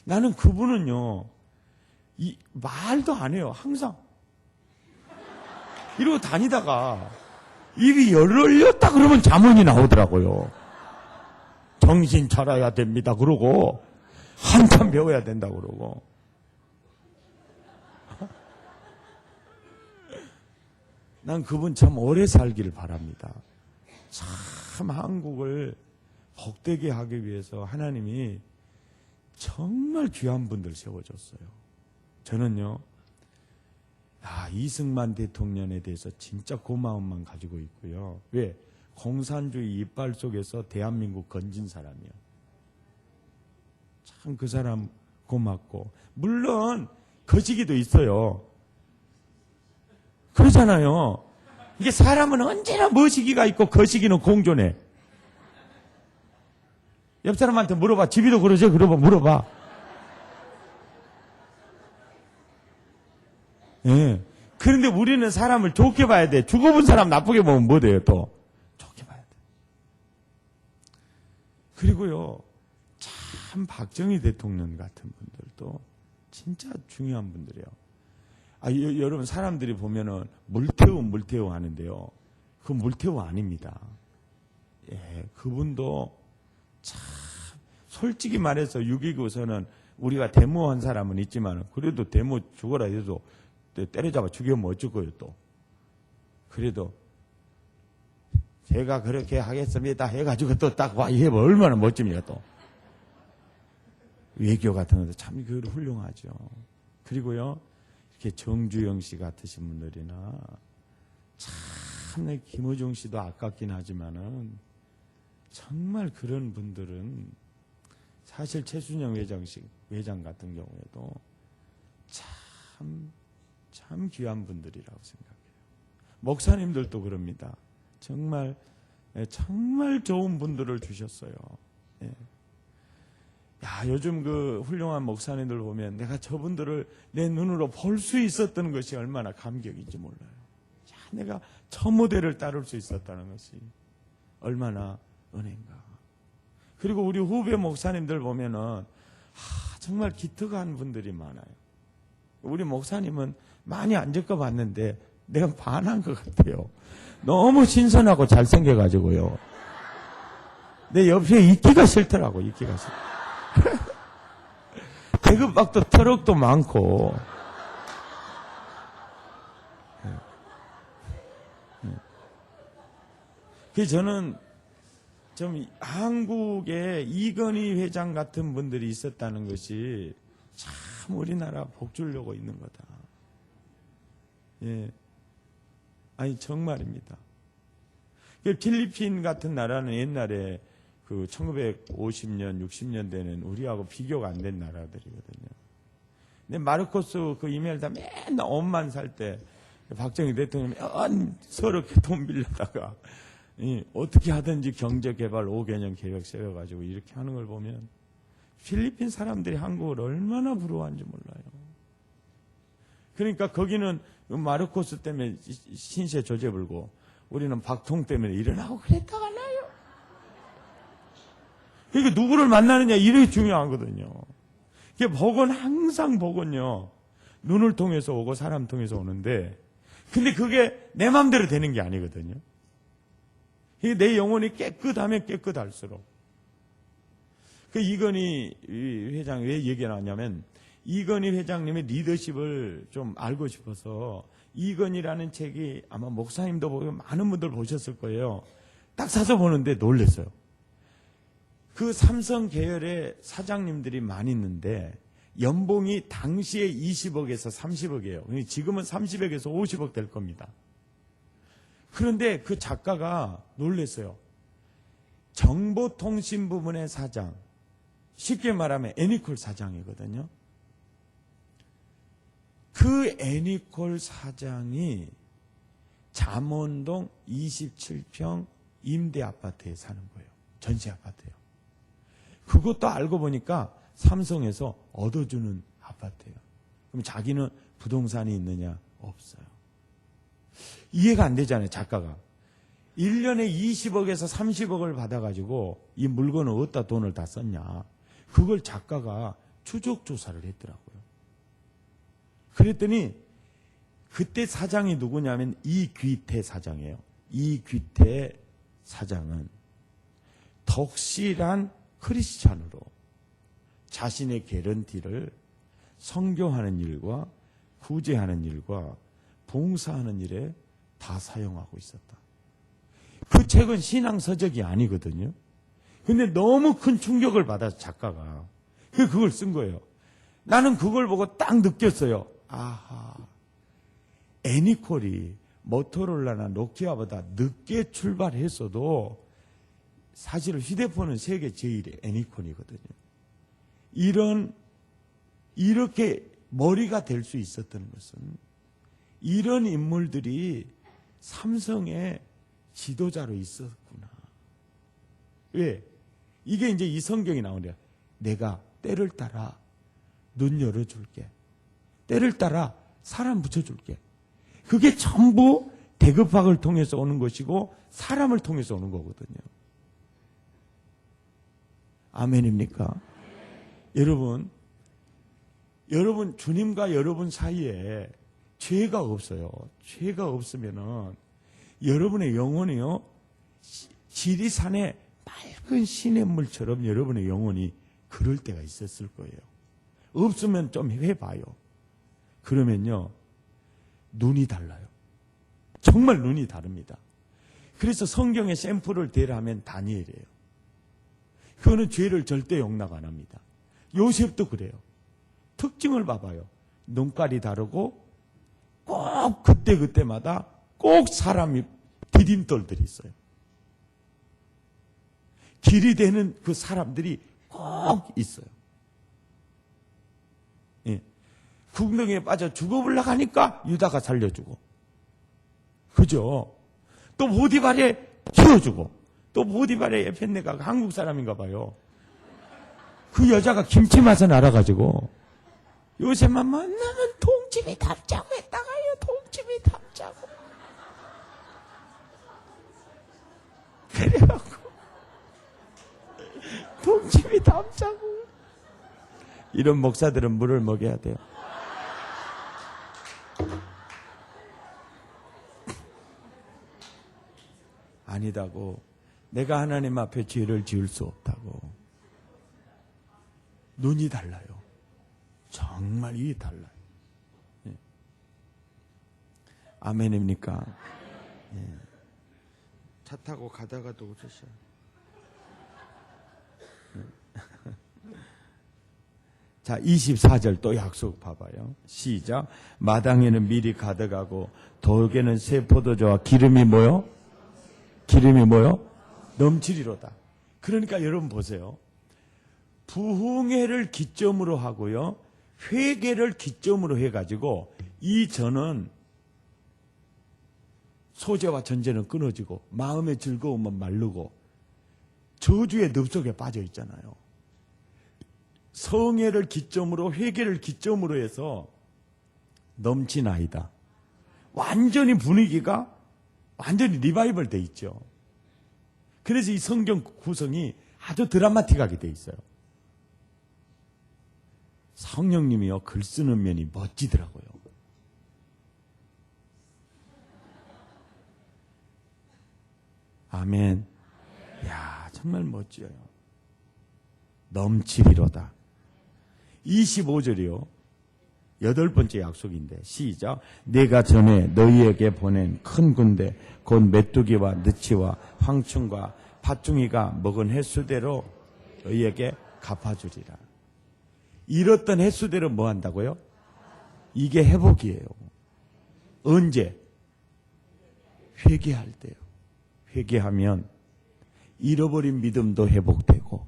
[SPEAKER 1] 나는 그분은요, 말도 안 해요. 항상 이러고 다니다가 입이 열렸다 그러면 잠언이 나오더라고요. 정신 차려야 됩니다 그러고 한참 배워야 된다 그러고. 난 그분 참 오래 살기를 바랍니다. 참 한국을 복되게 하기 위해서 하나님이 정말 귀한 분들 세워줬어요. 저는요, 이승만 대통령에 대해서 진짜 고마움만 가지고 있고요. 왜? 공산주의 이빨 속에서 대한민국 건진 사람이요. 참 그 사람 고맙고, 물론 거시기도 있어요. 그러잖아요. 이게 사람은 언제나 머시기가 있고 거시기는 공존해. 옆 사람한테 물어봐. 집이도 그러죠? 물어봐. 예. 그런데 우리는 사람을 좋게 봐야 돼. 죽어본 사람 나쁘게 보면 뭐 돼요, 또? 좋게 봐야 돼. 그리고요, 참 박정희 대통령 같은 분들도 진짜 중요한 분들이에요. 여러분 사람들이 보면은 물태우 하는데요. 그 물태우 아닙니다. 예, 그분도 참 솔직히 말해서 6.29에서는 우리가 데모한 사람은 있지만 그래도 데모 죽어라 해도 때려잡아 죽이면 어쩔 거예요 또. 그래도 제가 그렇게 하겠습니다 해가지고 또 딱 와 이게 얼마나 멋집니까 또. 외교 같은 것도 참 훌륭하죠. 그리고요 이렇게 정주영 씨 같으신 분들이나 참 김어중 씨도 아깝긴 하지만은 정말 그런 분들은 사실 최순영 회장 같은 경우에도 참 귀한 분들이라고 생각해요. 목사님들도 그럽니다. 정말 좋은 분들을 주셨어요. 예. 야, 요즘 그 훌륭한 목사님들 보면 내가 저분들을 내 눈으로 볼 수 있었던 것이 얼마나 감격인지 몰라요. 야, 내가 저 모델을 따를 수 있었다는 것이 얼마나 은혜인가. 그리고 우리 후배 목사님들 보면은 정말 기특한 분들이 많아요. 우리 목사님은 많이 안 겪어봤는데 내가 반한 것 같아요. 너무 신선하고 잘생겨가지고요. 내 옆에 있기가 싫더라고. 있기가 싫어. 대급박도 트럭도 많고. 그래서 저는 좀 한국에 이건희 회장 같은 분들이 있었다는 것이 참 우리나라 복 주려고 있는 거다. 예. 아니 정말입니다. 필리핀 같은 나라는 옛날에 그 1950년, 60년대는 우리하고 비교가 안 된 나라들이거든요. 근데 마르코스 그 이멜다 맨날 엄만 살 때 박정희 대통령이 서럽게 돈 빌려다가 어떻게 하든지 경제개발 5개년 계획 세워가지고 이렇게 하는 걸 보면 필리핀 사람들이 한국을 얼마나 부러워하는지 몰라요. 그러니까 거기는 마르코스 때문에 신세 조져불고 우리는 박통 때문에 일어나고 그랬다가 나요. 그러니까 누구를 만나느냐 이게 중요하거든요. 복은 항상 복은요. 눈을 통해서 오고 사람 통해서 오는데 근데 그게 내 마음대로 되는 게 아니거든요. 내 영혼이 깨끗하면 깨끗할수록. 이건희 회장 왜 얘기가 나왔냐면 이건희 회장님의 리더십을 좀 알고 싶어서 이건희라는 책이 아마 목사님도 보고 많은 분들 보셨을 거예요. 딱 사서 보는데 놀랐어요. 그 삼성 계열의 사장님들이 많이 있는데 연봉이 당시에 20억에서 30억이에요. 지금은 30억에서 50억 될 겁니다. 그런데 그 작가가 놀랐어요. 정보통신 부문의 사장, 쉽게 말하면 애니콜 사장이거든요. 그 애니콜 사장이 잠원동 27평 임대 아파트에 사는 거예요. 전세 아파트예요. 그것도 알고 보니까 삼성에서 얻어주는 아파트예요. 그럼 자기는 부동산이 있느냐? 없어요. 이해가 안 되잖아요, 작가가. 1년에 20억에서 30억을 받아가지고 이 물건을 어디다 돈을 다 썼냐. 그걸 작가가 추적 조사를 했더라고요. 그랬더니 그때 사장이 누구냐면 이귀태 사장이에요. 이귀태 사장은 덕실한 크리스찬으로 자신의 개런티를 선교하는 일과 구제하는 일과 봉사하는 일에 다 사용하고 있었다. 그 책은 신앙서적이 아니거든요. 근데 너무 큰 충격을 받아서 작가가 그걸 쓴 거예요. 나는 그걸 보고 딱 느꼈어요. 아하, 애니콜이 모토로라나 노키아보다 늦게 출발했어도 사실 휴대폰은 세계 제일의 애니콜이거든요. 이렇게 머리가 될 수 있었던 것은 이런 인물들이 삼성의 지도자로 있었구나. 왜? 이게 이제 이 성경이 나오네요. 내가 때를 따라 눈 열어줄게. 때를 따라 사람 붙여줄게. 그게 전부 대급학을 통해서 오는 것이고 사람을 통해서 오는 거거든요. 아멘입니까? 여러분 주님과 여러분 사이에 죄가 없어요. 죄가 없으면은 여러분의 영혼이요, 지리산의 맑은 시냇물처럼 여러분의 영혼이 그럴 때가 있었을 거예요. 없으면 좀 해봐요. 그러면요, 눈이 달라요. 정말 눈이 다릅니다. 그래서 성경의 샘플을 대라면 다니엘이에요. 그거는 죄를 절대 용납 안 합니다. 요셉도 그래요. 특징을 봐봐요. 눈깔이 다르고 꼭 그때마다 꼭 사람이 디딤돌들이 있어요. 길이 되는 그 사람들이 꼭 있어요. 예. 궁덩이에 빠져 죽어보려고 하니까 유다가 살려주고, 그죠? 또 보디발에 키워주고, 또 보디발에 에펜네가 한국 사람인가 봐요. 그 여자가 김치 맛을 알아가지고 요새만 만나면 동치미 담자고 했다가요. 동치미 담자고. 그래갖고 동치미 담자고. 이런 목사들은 물을 먹여야 돼요. 아니다고. 내가 하나님 앞에 죄를 지을 수 없다고. 눈이 달라요. 정말 이 달라요. 예. 아멘입니까? 예. 차 타고 가다가도 웃으셔. 자, 24절 또 약속 봐봐요. 시작. 마당에는 밀이 가득하고 돌에는 새 포도주와 기름이 뭐요? 기름이 뭐요? 넘치리로다. 그러니까 여러분 보세요. 부흥회를 기점으로 하고요, 회개를 기점으로 해가지고 이 전은 소재와 전제는 끊어지고 마음의 즐거움은 마르고 저주의 늪속에 빠져 있잖아요. 성회를 기점으로, 회개를 기점으로 해서 넘치나이다. 완전히 분위기가 완전히 리바이벌 돼 있죠. 그래서 이 성경 구성이 아주 드라마틱하게 돼 있어요. 성령님이요, 글 쓰는 면이 멋지더라고요. 아멘. 야, 정말 멋져요. 넘치리로다. 25절이요. 8번째 약속인데, 시작. 내가 전에 너희에게 보낸 큰 군대, 곧 메뚜기와 느치와 황충과 팥중이가 먹은 횟수대로 너희에게 갚아주리라. 잃었던 횟수대로 뭐 한다고요? 이게 회복이에요. 언제? 회개할 때요. 회개하면 잃어버린 믿음도 회복되고,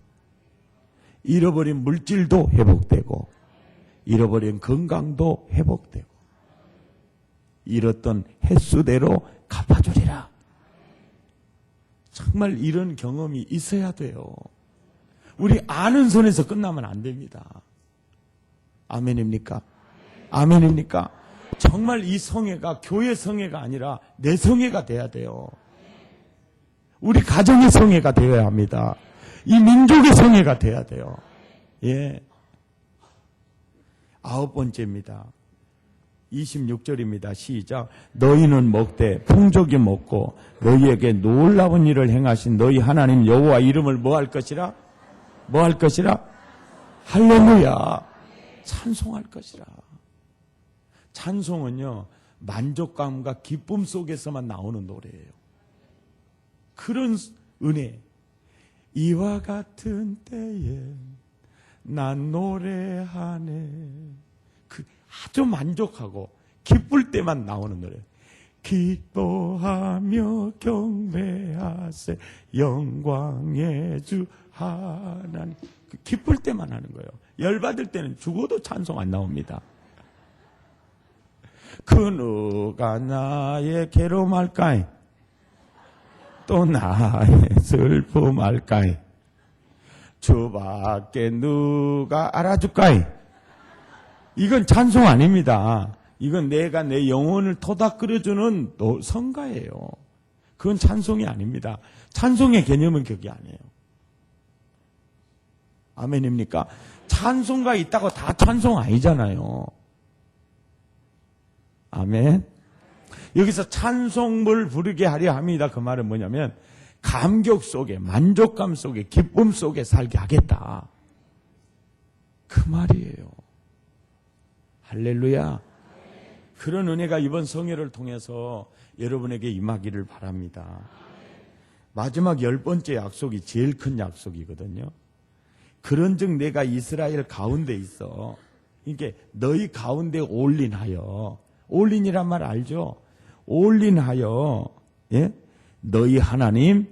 [SPEAKER 1] 잃어버린 물질도 회복되고, 잃어버린 건강도 회복되고, 잃었던 횟수대로 갚아주리라. 정말 이런 경험이 있어야 돼요. 우리 아는 선에서 끝나면 안 됩니다. 아멘입니까? 아멘입니까? 정말 이 성회가 교회 성회가 아니라 내 성회가 돼야 돼요. 우리 가정의 성회가 되어야 합니다. 이 민족의 성회가 돼야 돼요. 예. 9번째입니다. 26절입니다. 시작. 너희는 먹되 풍족이 먹고 너희에게 놀라운 일을 행하신 너희 하나님 여호와 이름을 뭐 할 것이라? 뭐 할 것이라? 할렐루야. 찬송할 것이라. 찬송은요, 만족감과 기쁨 속에서만 나오는 노래예요. 그런 은혜. 이와 같은 때에 난 노래하네. 아주 만족하고 기쁠 때만 나오는 노래. 기뻐하며 경배하세 영광의 주 하나님. 기쁠 때만 하는 거예요. 열받을 때는 죽어도 찬송 안 나옵니다. 그 누가 나의 괴로움할까이? 또 나의 슬픔할까이? 주밖에 누가 알아줄까이? 이건 찬송 아닙니다. 이건 내가 내 영혼을 토닥거려주는 성가예요. 그건 찬송이 아닙니다. 찬송의 개념은 그게 아니에요. 아멘입니까? 찬송가 있다고 다 찬송 아니잖아요. 아멘. 여기서 찬송을 부르게 하려 합니다. 그 말은 뭐냐면 감격 속에, 만족감 속에, 기쁨 속에 살게 하겠다. 그 말이에요. 할렐루야. 그런 은혜가 이번 성회를 통해서 여러분에게 임하기를 바랍니다. 마지막 10번째 약속이 제일 큰 약속이거든요. 그런즉 내가 이스라엘 가운데 있어. 이게 너희 가운데 올린하여, 올린이란 말 알죠? 올린하여, 예? 너희 하나님,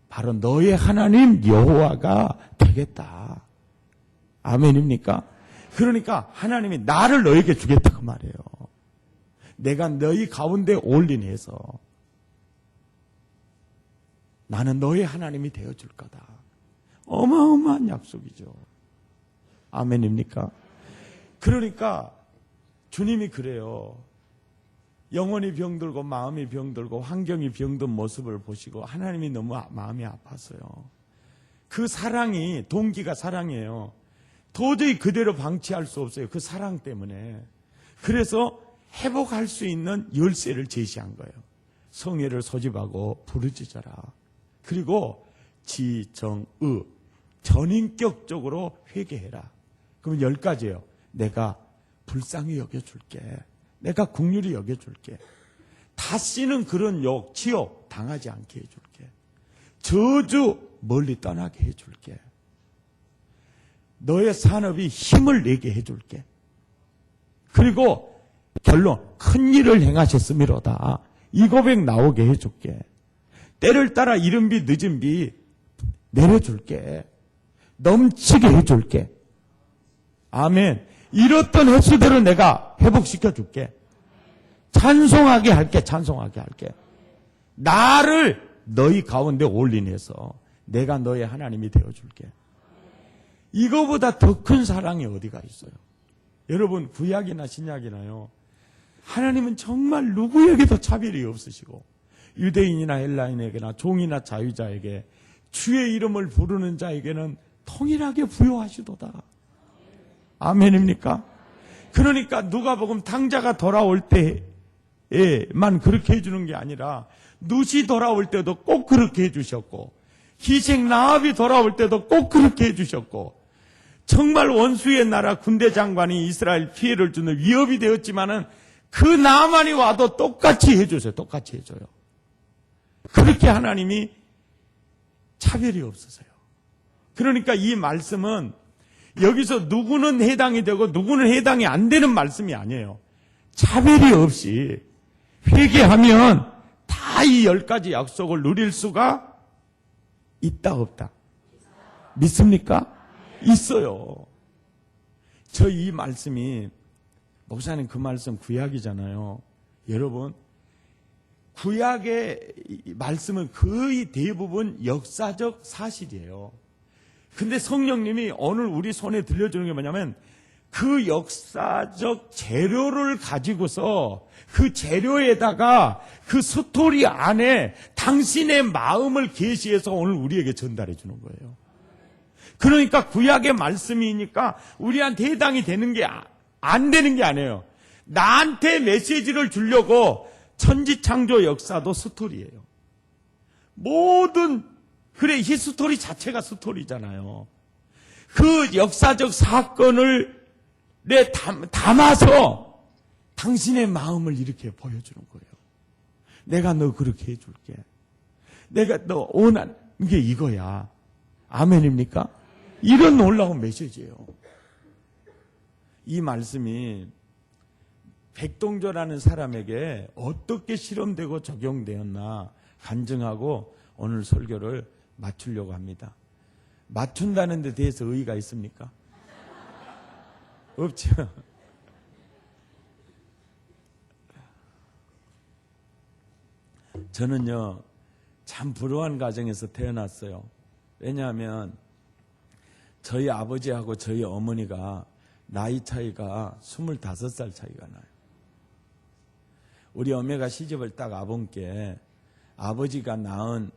[SPEAKER 1] 바로 너의 하나님 여호와가 되겠다. 아멘입니까? 그러니까 하나님이 나를 너에게 주겠다 그 말이에요. 내가 너희 가운데 올린해서 나는 너의 하나님이 되어줄 거다. 어마어마한 약속이죠. 아멘입니까? 그러니까 주님이 그래요. 영혼이 병들고 마음이 병들고 환경이 병든 모습을 보시고 하나님이 너무 마음이 아팠어요. 그 사랑이, 동기가 사랑이에요. 도저히 그대로 방치할 수 없어요. 그 사랑 때문에. 그래서 회복할 수 있는 열쇠를 제시한 거예요. 성회를 소집하고 부르짖어라. 그리고 지정의, 전인격적으로 회개해라. 그럼 10가지예요. 내가 불쌍히 여겨줄게. 내가 긍휼히 여겨줄게. 다시는 그런 욕, 치욕 당하지 않게 해줄게. 저주 멀리 떠나게 해줄게. 너의 산업이 힘을 내게 해줄게. 그리고 결론, 큰 일을 행하셨음이로다. 이 고백 나오게 해줄게. 때를 따라 이른 비 늦은 비 내려줄게. 넘치게 해줄게. 아멘. 이렇던 횟수대로 내가 회복시켜줄게. 찬송하게 할게. 찬송하게 할게. 나를 너희 가운데 올린해서 내가 너의 하나님이 되어줄게. 이거보다 더 큰 사랑이 어디가 있어요? 여러분, 구약이나 신약이나요, 하나님은 정말 누구에게도 차별이 없으시고 유대인이나 헬라인에게나 종이나 자유자에게 주의 이름을 부르는 자에게는 통일하게 부여하시도다. 아멘입니까? 그러니까 누가복음 탕자가 돌아올 때에만 그렇게 해주는 게 아니라 룻이 돌아올 때도 꼭 그렇게 해주셨고 기생 라합이 돌아올 때도 꼭 그렇게 해주셨고 정말 원수의 나라 군대 장관이 이스라엘 피해를 주는 위협이 되었지만은 그 나만이 와도 똑같이 해주세요. 똑같이 해줘요. 그렇게 하나님이 차별이 없으세요. 그러니까 이 말씀은 여기서 누구는 해당이 되고 누구는 해당이 안 되는 말씀이 아니에요. 차별이 없이 회개하면 다 이 10가지 약속을 누릴 수가 있다 없다? 믿습니까? 있어요. 저 이 말씀이, 목사님 그 말씀 구약이잖아요. 여러분, 구약의 말씀은 거의 대부분 역사적 사실이에요. 근데 성령님이 오늘 우리 손에 들려주는 게 뭐냐면 그 역사적 재료를 가지고서 그 재료에다가 그 스토리 안에 당신의 마음을 계시해서 오늘 우리에게 전달해 주는 거예요. 그러니까 구약의 말씀이니까 우리한테 해당이 되는 게 안 되는 게 아니에요. 나한테 메시지를 주려고 천지창조 역사도 스토리예요. 모든, 그래, 히스토리 자체가 스토리잖아요. 그 역사적 사건을 담아서 당신의 마음을 이렇게 보여주는 거예요. 내가 너 그렇게 해줄게. 내가 너 원하는 게 이거야. 아멘입니까? 이런 놀라운 메시지예요. 이 말씀이 백동조라는 사람에게 어떻게 실험되고 적용되었나 간증하고 오늘 설교를 맞추려고 합니다. 맞춘다는 데 대해서 의의가 있습니까? 없죠. 저는요, 참 불우한 가정에서 태어났어요. 왜냐하면 저희 아버지하고 저희 어머니가 나이 차이가 25살 차이가 나요. 우리 어머니가 시집을 딱 와본게 아버지가 낳은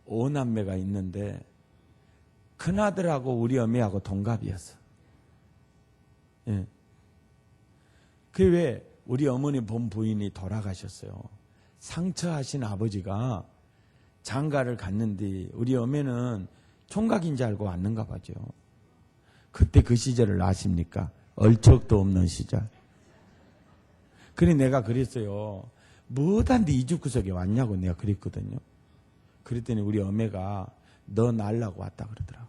[SPEAKER 1] 5남매가 있는데 큰아들하고 우리 어머니하고 동갑이었어. 예. 그게 왜 우리 어머니 본 부인이 돌아가셨어요. 상처하신 아버지가 장가를 갔는데 우리 어머니는 총각인 줄 알고 왔는가 봐죠. 그때 그 시절을 아십니까? 얼척도 없는 시절. 그래 내가 그랬어요. 뭐단데 이죽구석에 왔냐고 내가 그랬거든요. 그랬더니 우리 어머니가 너 날라고 왔다 그러더라고.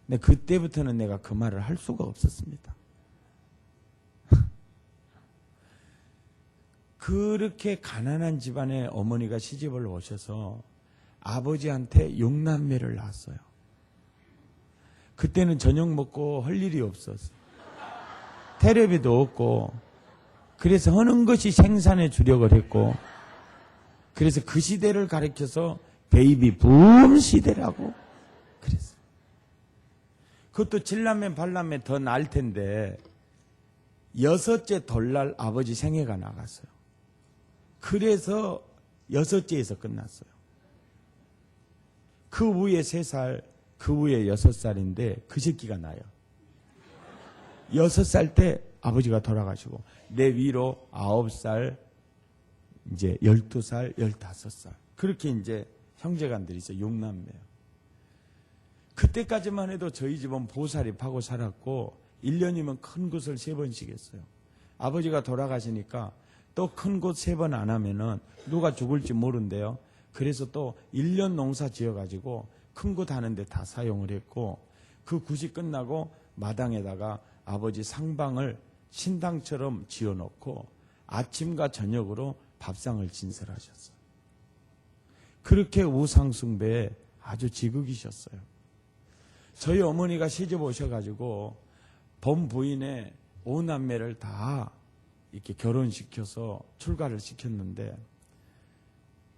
[SPEAKER 1] 근데 그때부터는 내가 그 말을 할 수가 없었습니다. 그렇게 가난한 집안에 어머니가 시집을 오셔서 아버지한테 6남매를 낳았어요. 그때는 저녁 먹고 할 일이 없었어요. 텔레비도 없고 그래서 하는 것이 생산에 주력을 했고 그래서 그 시대를 가리켜서 베이비 붐 시대라고 그랬어요. 그것도 7남매 8남매 더 날 텐데 6째 돌날 아버지 생애가 나갔어요. 그래서 6째에서 끝났어요. 그 후에 3살, 그 후에 6살인데 그 새끼가 나요. 6살 때 아버지가 돌아가시고 내 위로 9살, 이제 12살, 15살 그렇게 이제 형제간들이 있어요. 6남매요. 그때까지만 해도 저희 집은 보살이 파고 살았고 1년이면 큰 곳을 3번씩 했어요. 아버지가 돌아가시니까 또 큰 곳 3번 안 하면은 누가 죽을지 모른대요. 그래서 또 1년 농사 지어가지고 큰 곳 하는데 다 사용을 했고 그 굿이 끝나고 마당에다가 아버지 상방을 신당처럼 지어놓고 아침과 저녁으로 밥상을 진설하셨어요. 그렇게 우상숭배에 아주 지극이셨어요. 저희 어머니가 시집 오셔가지고 본 부인의 5남매를 다 이렇게 결혼시켜서 출가를 시켰는데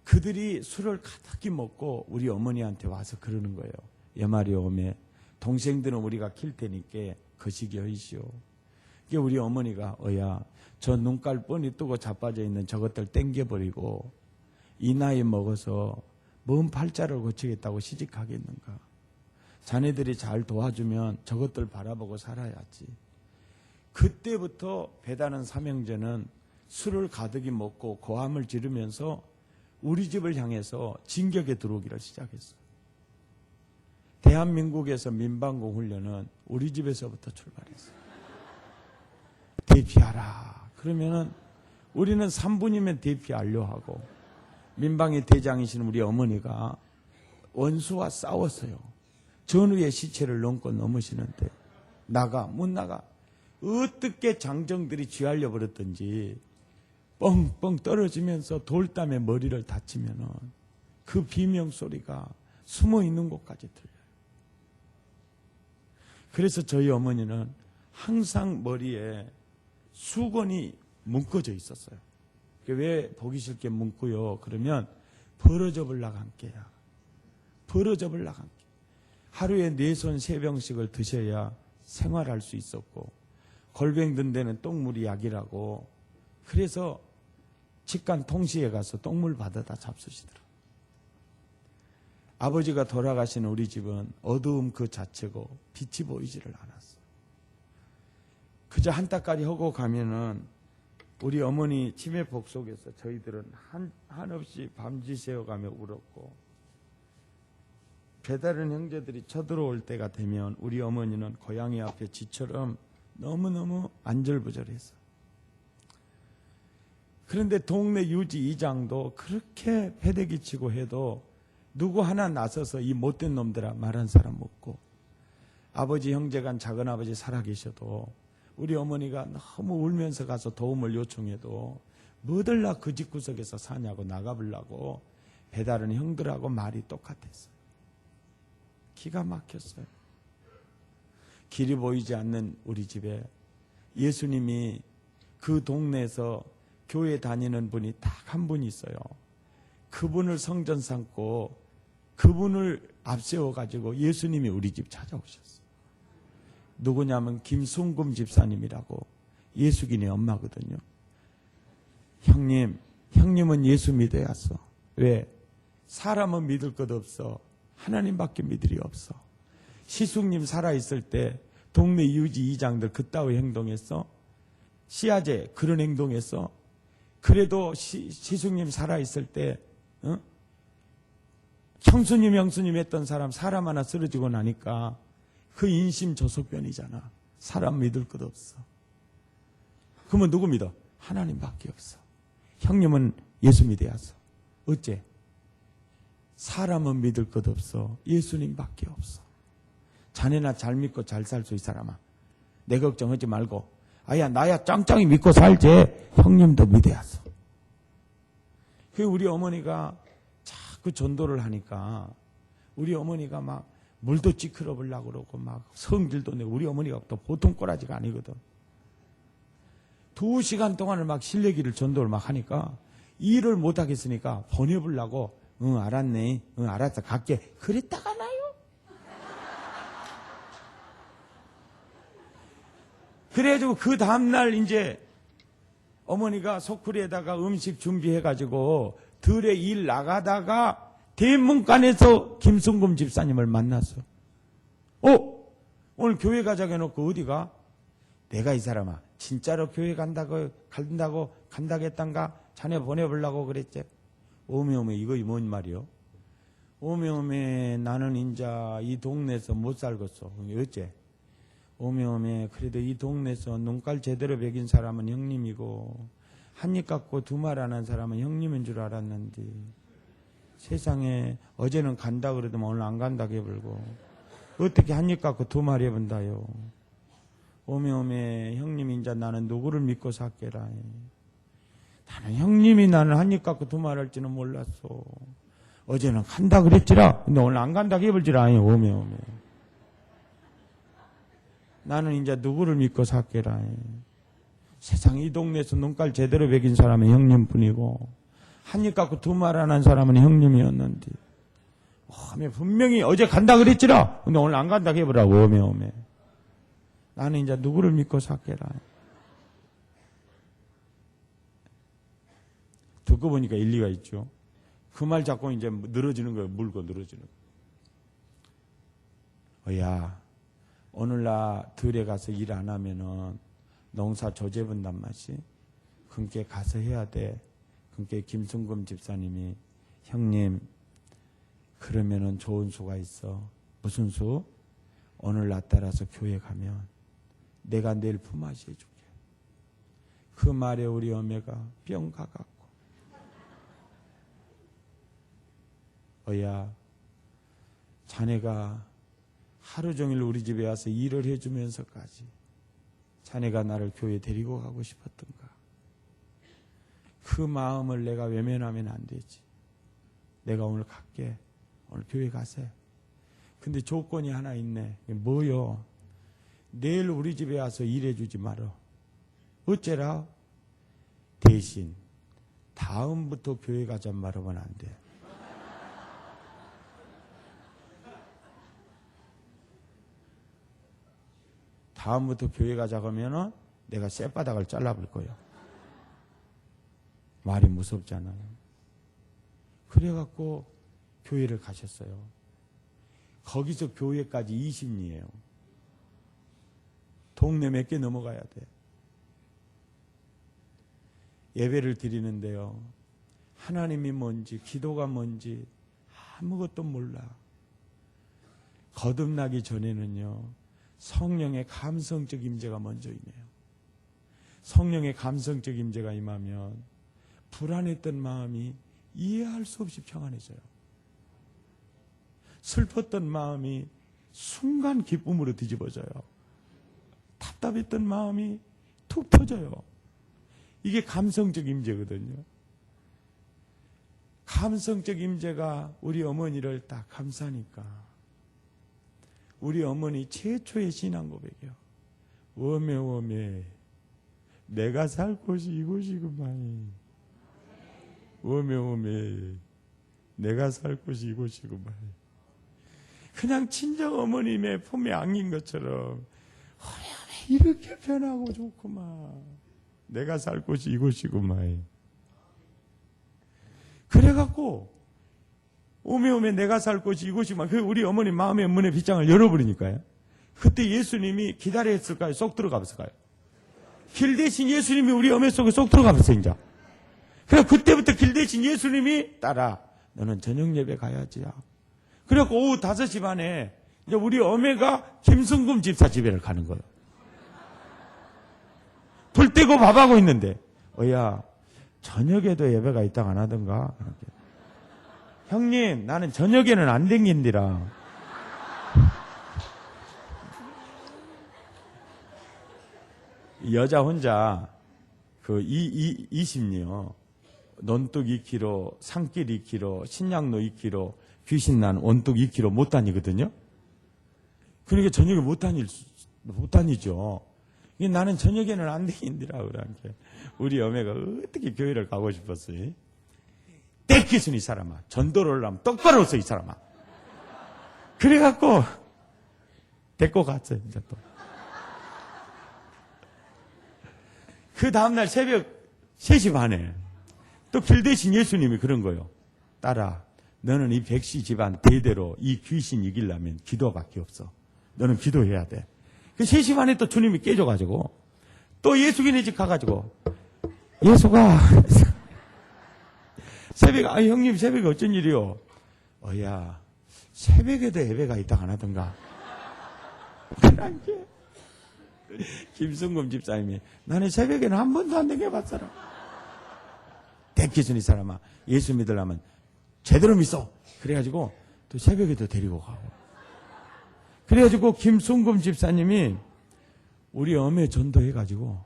[SPEAKER 1] 그들이 술을 가득히 먹고 우리 어머니한테 와서 그러는 거예요. 예말이 오매 동생들은 우리가 킬 테니까 거시기 하시오. 그게 우리 어머니가 어야 저 눈깔 뻔히 뜨고 자빠져 있는 저것들 땡겨버리고 이 나이 먹어서 뭔 팔자를 고치겠다고 시집가겠는가. 자네들이 잘 도와주면 저것들 바라보고 살아야지. 그때부터 배다는 삼형제는 술을 가득히 먹고 고함을 지르면서 우리 집을 향해서 진격에 들어오기를 시작했어요. 대한민국에서 민방공 훈련은 우리 집에서부터 출발했어요. 대피하라. 그러면은 우리는 3분이면 대피하려 하고 민방위 대장이신 우리 어머니가 원수와 싸웠어요. 전우의 시체를 넘고 넘으시는데 나가 못 나가. 어떻게 장정들이 쥐알려 버렸던지 뻥뻥 떨어지면서 돌담에 머리를 다치면은 그 비명 소리가 숨어 있는 곳까지 들려요. 그래서 저희 어머니는 항상 머리에 수건이 묶어져 있었어요. 왜 보기 싫게 묶고요? 그러면 벌어져 볼락 함께야. 벌어져 볼락 함께. 하루에 4손 3병씩을 드셔야 생활할 수 있었고 골뱅 든 데는 똥물이 약이라고. 그래서 직관 통시에 가서 똥물 받아다 잡수시더라고요. 아버지가 돌아가신 우리 집은 어두움 그 자체고 빛이 보이지를 않았어요. 그저 한따까리 하고 가면은 우리 어머니 치매복 속에서 저희들은 한없이 밤지새워가며 울었고 배다른 형제들이 쳐들어올 때가 되면 우리 어머니는 고양이 앞에 쥐처럼 너무너무 안절부절했어요. 그런데 동네 유지 이장도 그렇게 패대기 치고 해도 누구 하나 나서서 이 못된 놈들아 말한 사람 없고 아버지 형제간 작은아버지 살아계셔도 우리 어머니가 너무 울면서 가서 도움을 요청해도 뭐들라 그 집구석에서 사냐고 나가보려고 배다른 형들하고 말이 똑같았어요. 기가 막혔어요. 길이 보이지 않는 우리 집에 예수님이 그 동네에서 교회 다니는 분이 딱 한 분 있어요. 그분을 성전 삼고 그분을 앞세워가지고 예수님이 우리 집 찾아오셨어요. 누구냐면 김순금 집사님이라고 예수긴의 엄마거든요. 형님은 예수 믿어야 했어. 왜? 사람은 믿을 것 없어. 하나님밖에 믿을이 없어. 시숙님 살아있을 때 동네 이웃이 이장들 그따위 행동했어? 씨아제 그런 행동했어? 그래도 시숙님 살아있을 때 형수님 했던 사람 하나 쓰러지고 나니까 그 인심 저속변이잖아. 사람 믿을 것 없어. 그러면 누구 믿어? 하나님밖에 없어. 형님은 예수 믿어야서. 어째? 사람은 믿을 것 없어. 예수님밖에 없어. 자네나 잘 믿고 잘 살 수 있 사람아. 내 걱정하지 말고 아야 나야 짱짱이 믿고 살지. 형님도 믿어야서. 그 우리 어머니가 자꾸 전도를 하니까 우리 어머니가 막 물도 찌크러 보려고 그러고 막 성질도 내고 우리 어머니가 또 보통 꼬라지가 아니거든. 2시간 동안을 막 실내기를 전도를 막 하니까 일을 못 하겠으니까 보내보려고 응 알았네. 응 알았어 갈게. 그랬다가 나요. 그래가지고 그 다음날 이제 어머니가 소쿠리에다가 음식 준비해가지고 들에 일 나가다가 대문간에서 김승금 집사님을 만났어. 오늘 교회 가자고 해놓고 어디가? 내가 이 사람아 진짜로 교회 간다고 했단가? 자네 보내보려고 그랬지. 오메 이거 뭔 말이요? 오메 나는 인자 이 동네에서 못 살겠어. 어째? 오메 그래도 이 동네에서 눈깔 제대로 먹인 사람은 형님이고 한입 갖고 두 말 안 한 사람은 형님인 줄 알았는데 세상에 어제는 간다 그러더만 오늘 안 간다 해버리고 어떻게 한입 갖고 두 말 해본다요. 오메 형님 인자 나는 누구를 믿고 살게라. 나는 형님이 나는 한입 갖고 두 말 할지는 몰랐어. 어제는 간다 그랬지라. 근데 오늘 안 간다 해버리지라. 오메 나는 이제 누구를 믿고 살게라. 세상 이 동네에서 눈깔 제대로 먹인 사람은 형님뿐이고 한입 갖고 두 말 안 한 사람은 형님이었는데 분명히 어제 간다 그랬지라. 근데 오늘 안 간다 해보라고. 오메 나는 이제 누구를 믿고 살게라. 듣고 보니까 일리가 있죠. 그 말 자꾸 이제 늘어지는 거예요. 물고 늘어지는 거예요. 야 오늘 나 들에 가서 일 안 하면은 농사 저재분단 맛이. 그게 가서 해야 돼. 그게 김승금 집사님이 형님 그러면은 좋은 수가 있어. 무슨 수? 오늘 나 따라서 교회 가면 내가 내일 품앗이 해줄게. 그 말에 우리 어머니가 뿅 가갖고 야 자네가 하루 종일 우리 집에 와서 일을 해주면서까지 자네가 나를 교회에 데리고 가고 싶었던가. 그 마음을 내가 외면하면 안 되지. 내가 오늘 갈게. 오늘 교회 가세. 근데 조건이 하나 있네. 뭐요? 내일 우리 집에 와서 일해주지 말어. 어째라? 대신 다음부터 교회 가자 말하면 안 돼. 다음부터 교회 가자고 하면은 내가 쌔바닥을 잘라볼 거예요. 말이 무섭잖아요. 그래갖고 교회를 가셨어요. 거기서 교회까지 20리예요. 동네 몇 개 넘어가야 돼. 예배를 드리는데요. 하나님이 뭔지 기도가 뭔지 아무것도 몰라. 거듭나기 전에는요. 성령의 감성적 임재가 먼저 임해요. 성령의 감성적 임재가 임하면 불안했던 마음이 이해할 수 없이 평안해져요. 슬펐던 마음이 순간 기쁨으로 뒤집어져요. 답답했던 마음이 툭 터져요. 이게 감성적 임재거든요. 감성적 임재가 우리 어머니를 딱 감싸니까 우리 어머니 최초의 신앙 고백이요. 워메 내가 살 곳이 이곳이구만. 워메 내가 살 곳이 이곳이구만. 그냥 친정 어머님의 품에 안긴 것처럼 이렇게 편하고 좋구만. 내가 살 곳이 이곳이구만. 그래갖고 오메 내가 살 곳이 이곳이구만. 그 우리 어머니 마음의 문의 빗장을 열어버리니까요. 그때 예수님이 기다려 했을까요? 쏙 들어가 봤을까요? 길 대신 예수님이 우리 어메 속에 쏙 들어가 봤어요, 이제. 그래, 그때부터 길 대신 예수님이 따라, 너는 저녁 예배 가야지. 그래갖고 오후 5시 반에 이제 우리 어메가 김승금 집사 집에를 가는 거예요. 불 떼고 밥하고 있는데, 야, 저녁에도 예배가 있다가 안 하던가? 형님, 나는 저녁에는 안 댕긴디라. 여자 혼자, 20요. 논뚝 2kg, 산길 2kg, 신양로 2kg, 귀신 난 원뚝 2kg 못 다니거든요? 그러니까 저녁에 못 다니죠. 나는 저녁에는 안 되긴디라, 그러니까. 우리 어머니가 어떻게 교회를 가고 싶었어요? 떼끼순 이 사람아. 전도를 하려면 똑바로 서 이 사람아. 그래갖고, 데리고 갔어요, 이제 또. 그 다음날 새벽 3시 반에 또 길 대신 예수님이 그런 거예요. 딸아, 너는 이 백씨 집안 대대로 이 귀신 이기려면 기도밖에 없어. 너는 기도해야 돼. 그 3시 반에 또 주님이 깨져가지고 또 예수님네 집 가가지고 예수가 새벽에 형님 새벽에 어쩐 일이요? 야 새벽에도 예배가 있다 안 하던가. 그러니까 김승금 집사님이 나는 새벽에는 한 번도 안 되게 봤어라. 대기순 이 사람아, 예수 믿으려면 제대로 믿어. 그래가지고 또 새벽에도 데리고 가고. 그래가지고 김승금 집사님이 우리 어머니 전도해가지고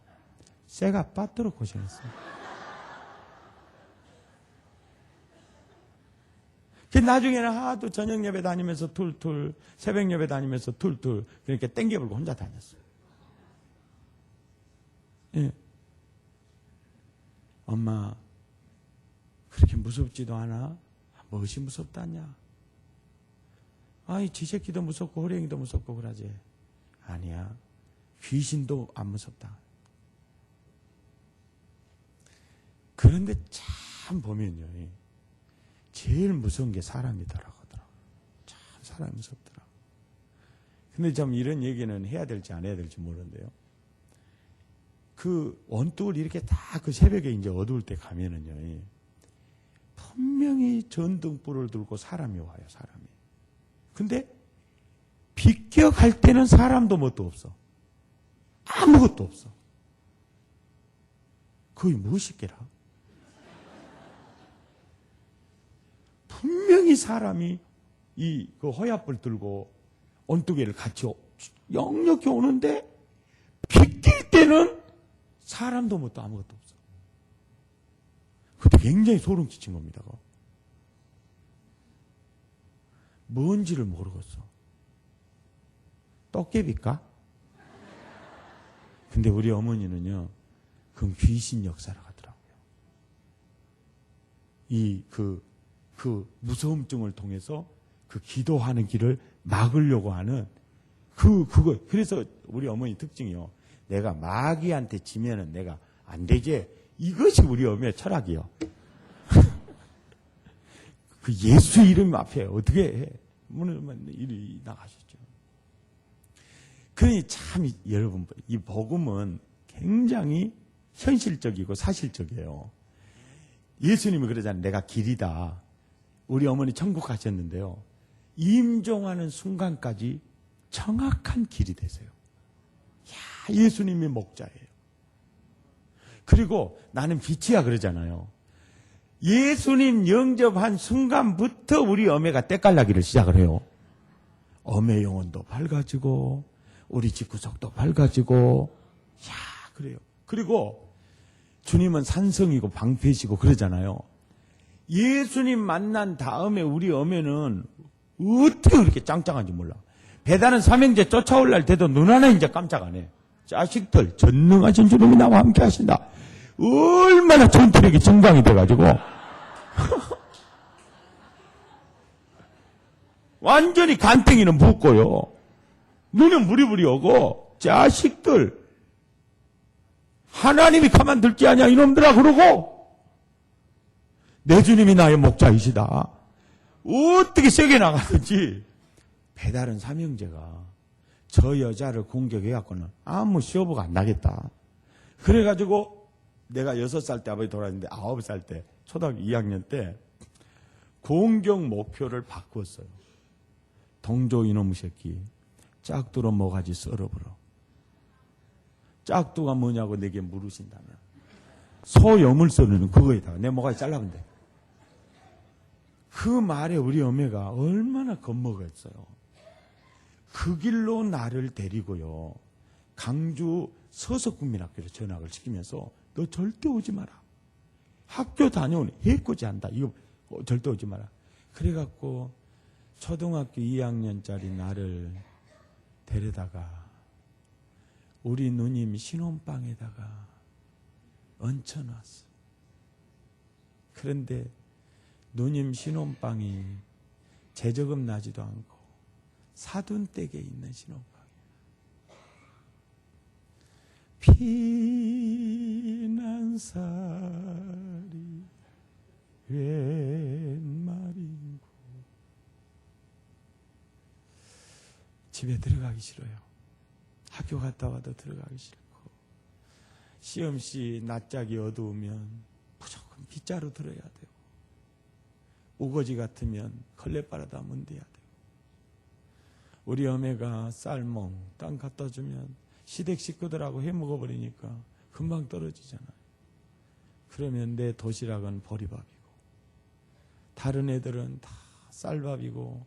[SPEAKER 1] 쇠가 빠뜨려 고생했어요. 그 나중에는 하도 저녁 예배 다니면서 툴툴, 새벽 예배 다니면서 툴툴, 그러니까 땡겨불고 혼자 다녔어요. 예. 엄마, 그렇게 무섭지도 않아? 무엇이 무섭다냐? 아이, 지새끼도 무섭고, 호랭이도 무섭고, 그러지. 아니야. 귀신도 안 무섭다. 그런데 참 보면요. 제일 무서운 게 사람이더라고요. 참 사람이 무섭더라고요. 근데 참 이런 얘기는 해야 될지 안 해야 될지 모르는데요. 그 원뚝을 이렇게 다 그 새벽에 이제 어두울 때 가면은요. 분명히 전등불을 들고 사람이 와요, 사람이. 근데 비껴갈 때는 사람도 뭣도 없어. 아무것도 없어. 그게 무엇이겠라? 분명히 사람이 그 허약불 들고 원뚝에를 같이 역력히 오는데 비낄 때는 사람도 뭣도 아무것도 없어. 그때 굉장히 소름 끼친 겁니다. 뭔지를 모르겠어. 떡개비일까? 근데 우리 어머니는요, 그건 귀신 역사를 하더라고요. 그 무서움증을 통해서 그 기도하는 길을 막으려고 하는 그거. 그래서 우리 어머니 특징이요. 내가 마귀한테 지면은 내가 안 되지. 이것이 우리 어머니의 철학이요. 그 예수 이름 앞에 어떻게 해? 오늘만 일이 나가셨죠. 그러니 참 여러분, 이 복음은 굉장히 현실적이고 사실적이에요. 예수님이 그러잖아요. 내가 길이다. 우리 어머니 천국 가셨는데요. 임종하는 순간까지 정확한 길이 되세요. 야, 예수님이 목자예요. 그리고 나는 빛이야 그러잖아요. 예수님 영접한 순간부터 우리 어매가 때깔나기를 시작을 해요. 어매 영혼도 밝아지고 우리 집구석도 밝아지고 야 그래요. 그리고 주님은 산성이고 방패시고 그러잖아요. 예수님 만난 다음에 우리 어매는 어떻게 그렇게 짱짱한지 몰라. 배다른 삼형제 쫓아올 때도 눈 하나 이제 깜짝 안 해. 자식들 전능하신 주님이 나와 함께 하신다. 얼마나 전투력이 증강이 돼가지고 완전히 간땡이는 붓고요. 눈은 부리부리 오고 자식들 하나님이 가만둘지 아냐 이놈들아 그러고 내 주님이 나의 목자이시다. 어떻게 세게 나가든지 배다른 삼형제가 저 여자를 공격해갖고는 아무 시어보가 안 나겠다. 그래가지고 내가 6살 때 아버지 돌아왔는데 9살 때 초등학교 2학년 때 공격 목표를 바꿨어요. 동조 이놈의 새끼 짝두로 모가지 썰어버려. 짝두가 뭐냐고 내게 물으신다면 소염을 썰는 그거에다가 내 모가지 잘라면 돼. 그 말에 우리 어머니가 얼마나 겁먹었어요. 그 길로 나를 데리고요. 강주 서석국민학교로 전학을 시키면서 너 절대 오지 마라. 학교 다녀오니 해코지 한다. 이거 절대 오지 마라. 그래갖고 초등학교 2학년짜리 나를 데려다가 우리 누님 신혼방에다가 얹혀놨어. 그런데 누님 신혼방이 제적음 나지도 않고 사돈댁에 있는 신혼방이에요. 피난 살이 웬 말인고. 집에 들어가기 싫어요. 학교 갔다 와도 들어가기 싫고, 시험시 낮짝이 어두우면 무조건 빗자루 들어야 되고, 우거지 같으면 걸레바라다 문대야 되고, 우리 어매가 쌀몽 땅 갖다 주면 시댁 식구들하고 해 먹어버리니까 금방 떨어지잖아요. 그러면 내 도시락은 보리밥이고 다른 애들은 다 쌀밥이고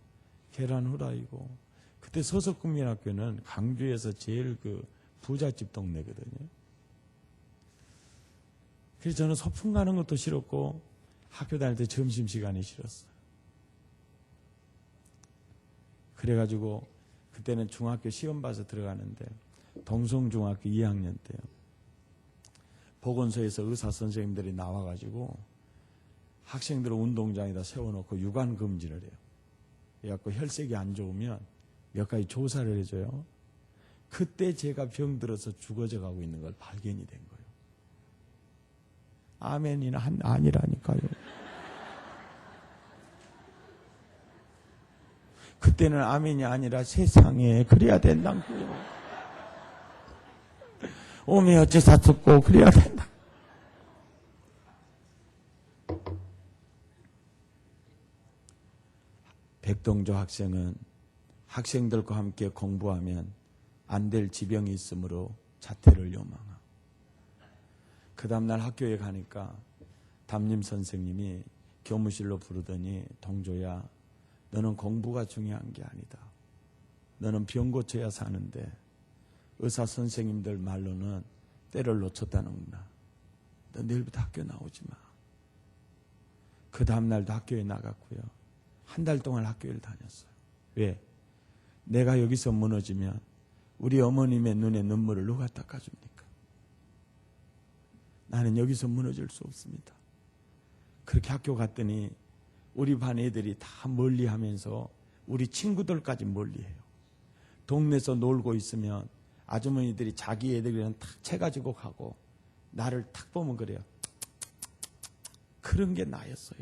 [SPEAKER 1] 계란 후라이고. 그때 서석국민학교는 강주에서 제일 그 부잣집 동네거든요. 그래서 저는 소풍 가는 것도 싫었고 학교 다닐 때 점심시간이 싫었어요. 그래가지고 그때는 중학교 시험 봐서 들어가는데 동성중학교 2학년 때요. 보건소에서 의사 선생님들이 나와가지고 학생들을 운동장에다 세워놓고 유관 금지를 해요. 그래갖고 혈색이 안 좋으면 몇 가지 조사를 해줘요. 그때 제가 병들어서 죽어져 가고 있는 걸 발견이 된 거예요. 아멘이나 아니라니까요. 그때는 아멘이 아니라 세상에 그래야 된다고요. 오메 어째서 듣고 그래야 된다. 백동조 학생은 학생들과 함께 공부하면 안 될 지병이 있으므로 자퇴를 요망하. 그 다음날 학교에 가니까 담임 선생님이 교무실로 부르더니 동조야, 너는 공부가 중요한 게 아니다. 너는 병 고쳐야 사는데 의사 선생님들 말로는 때를 놓쳤다는구나. 너 내일부터 학교 나오지 마. 그 다음날도 학교에 나갔고요. 한 달 동안 학교를 다녔어요. 왜? 내가 여기서 무너지면 우리 어머님의 눈에 눈물을 누가 닦아줍니까? 나는 여기서 무너질 수 없습니다. 그렇게 학교 갔더니 우리 반 애들이 다 멀리하면서 우리 친구들까지 멀리해요. 동네에서 놀고 있으면 아주머니들이 자기 애들이랑 탁 채가지고 가고 나를 탁 보면 그래요. 그런 게 나였어요.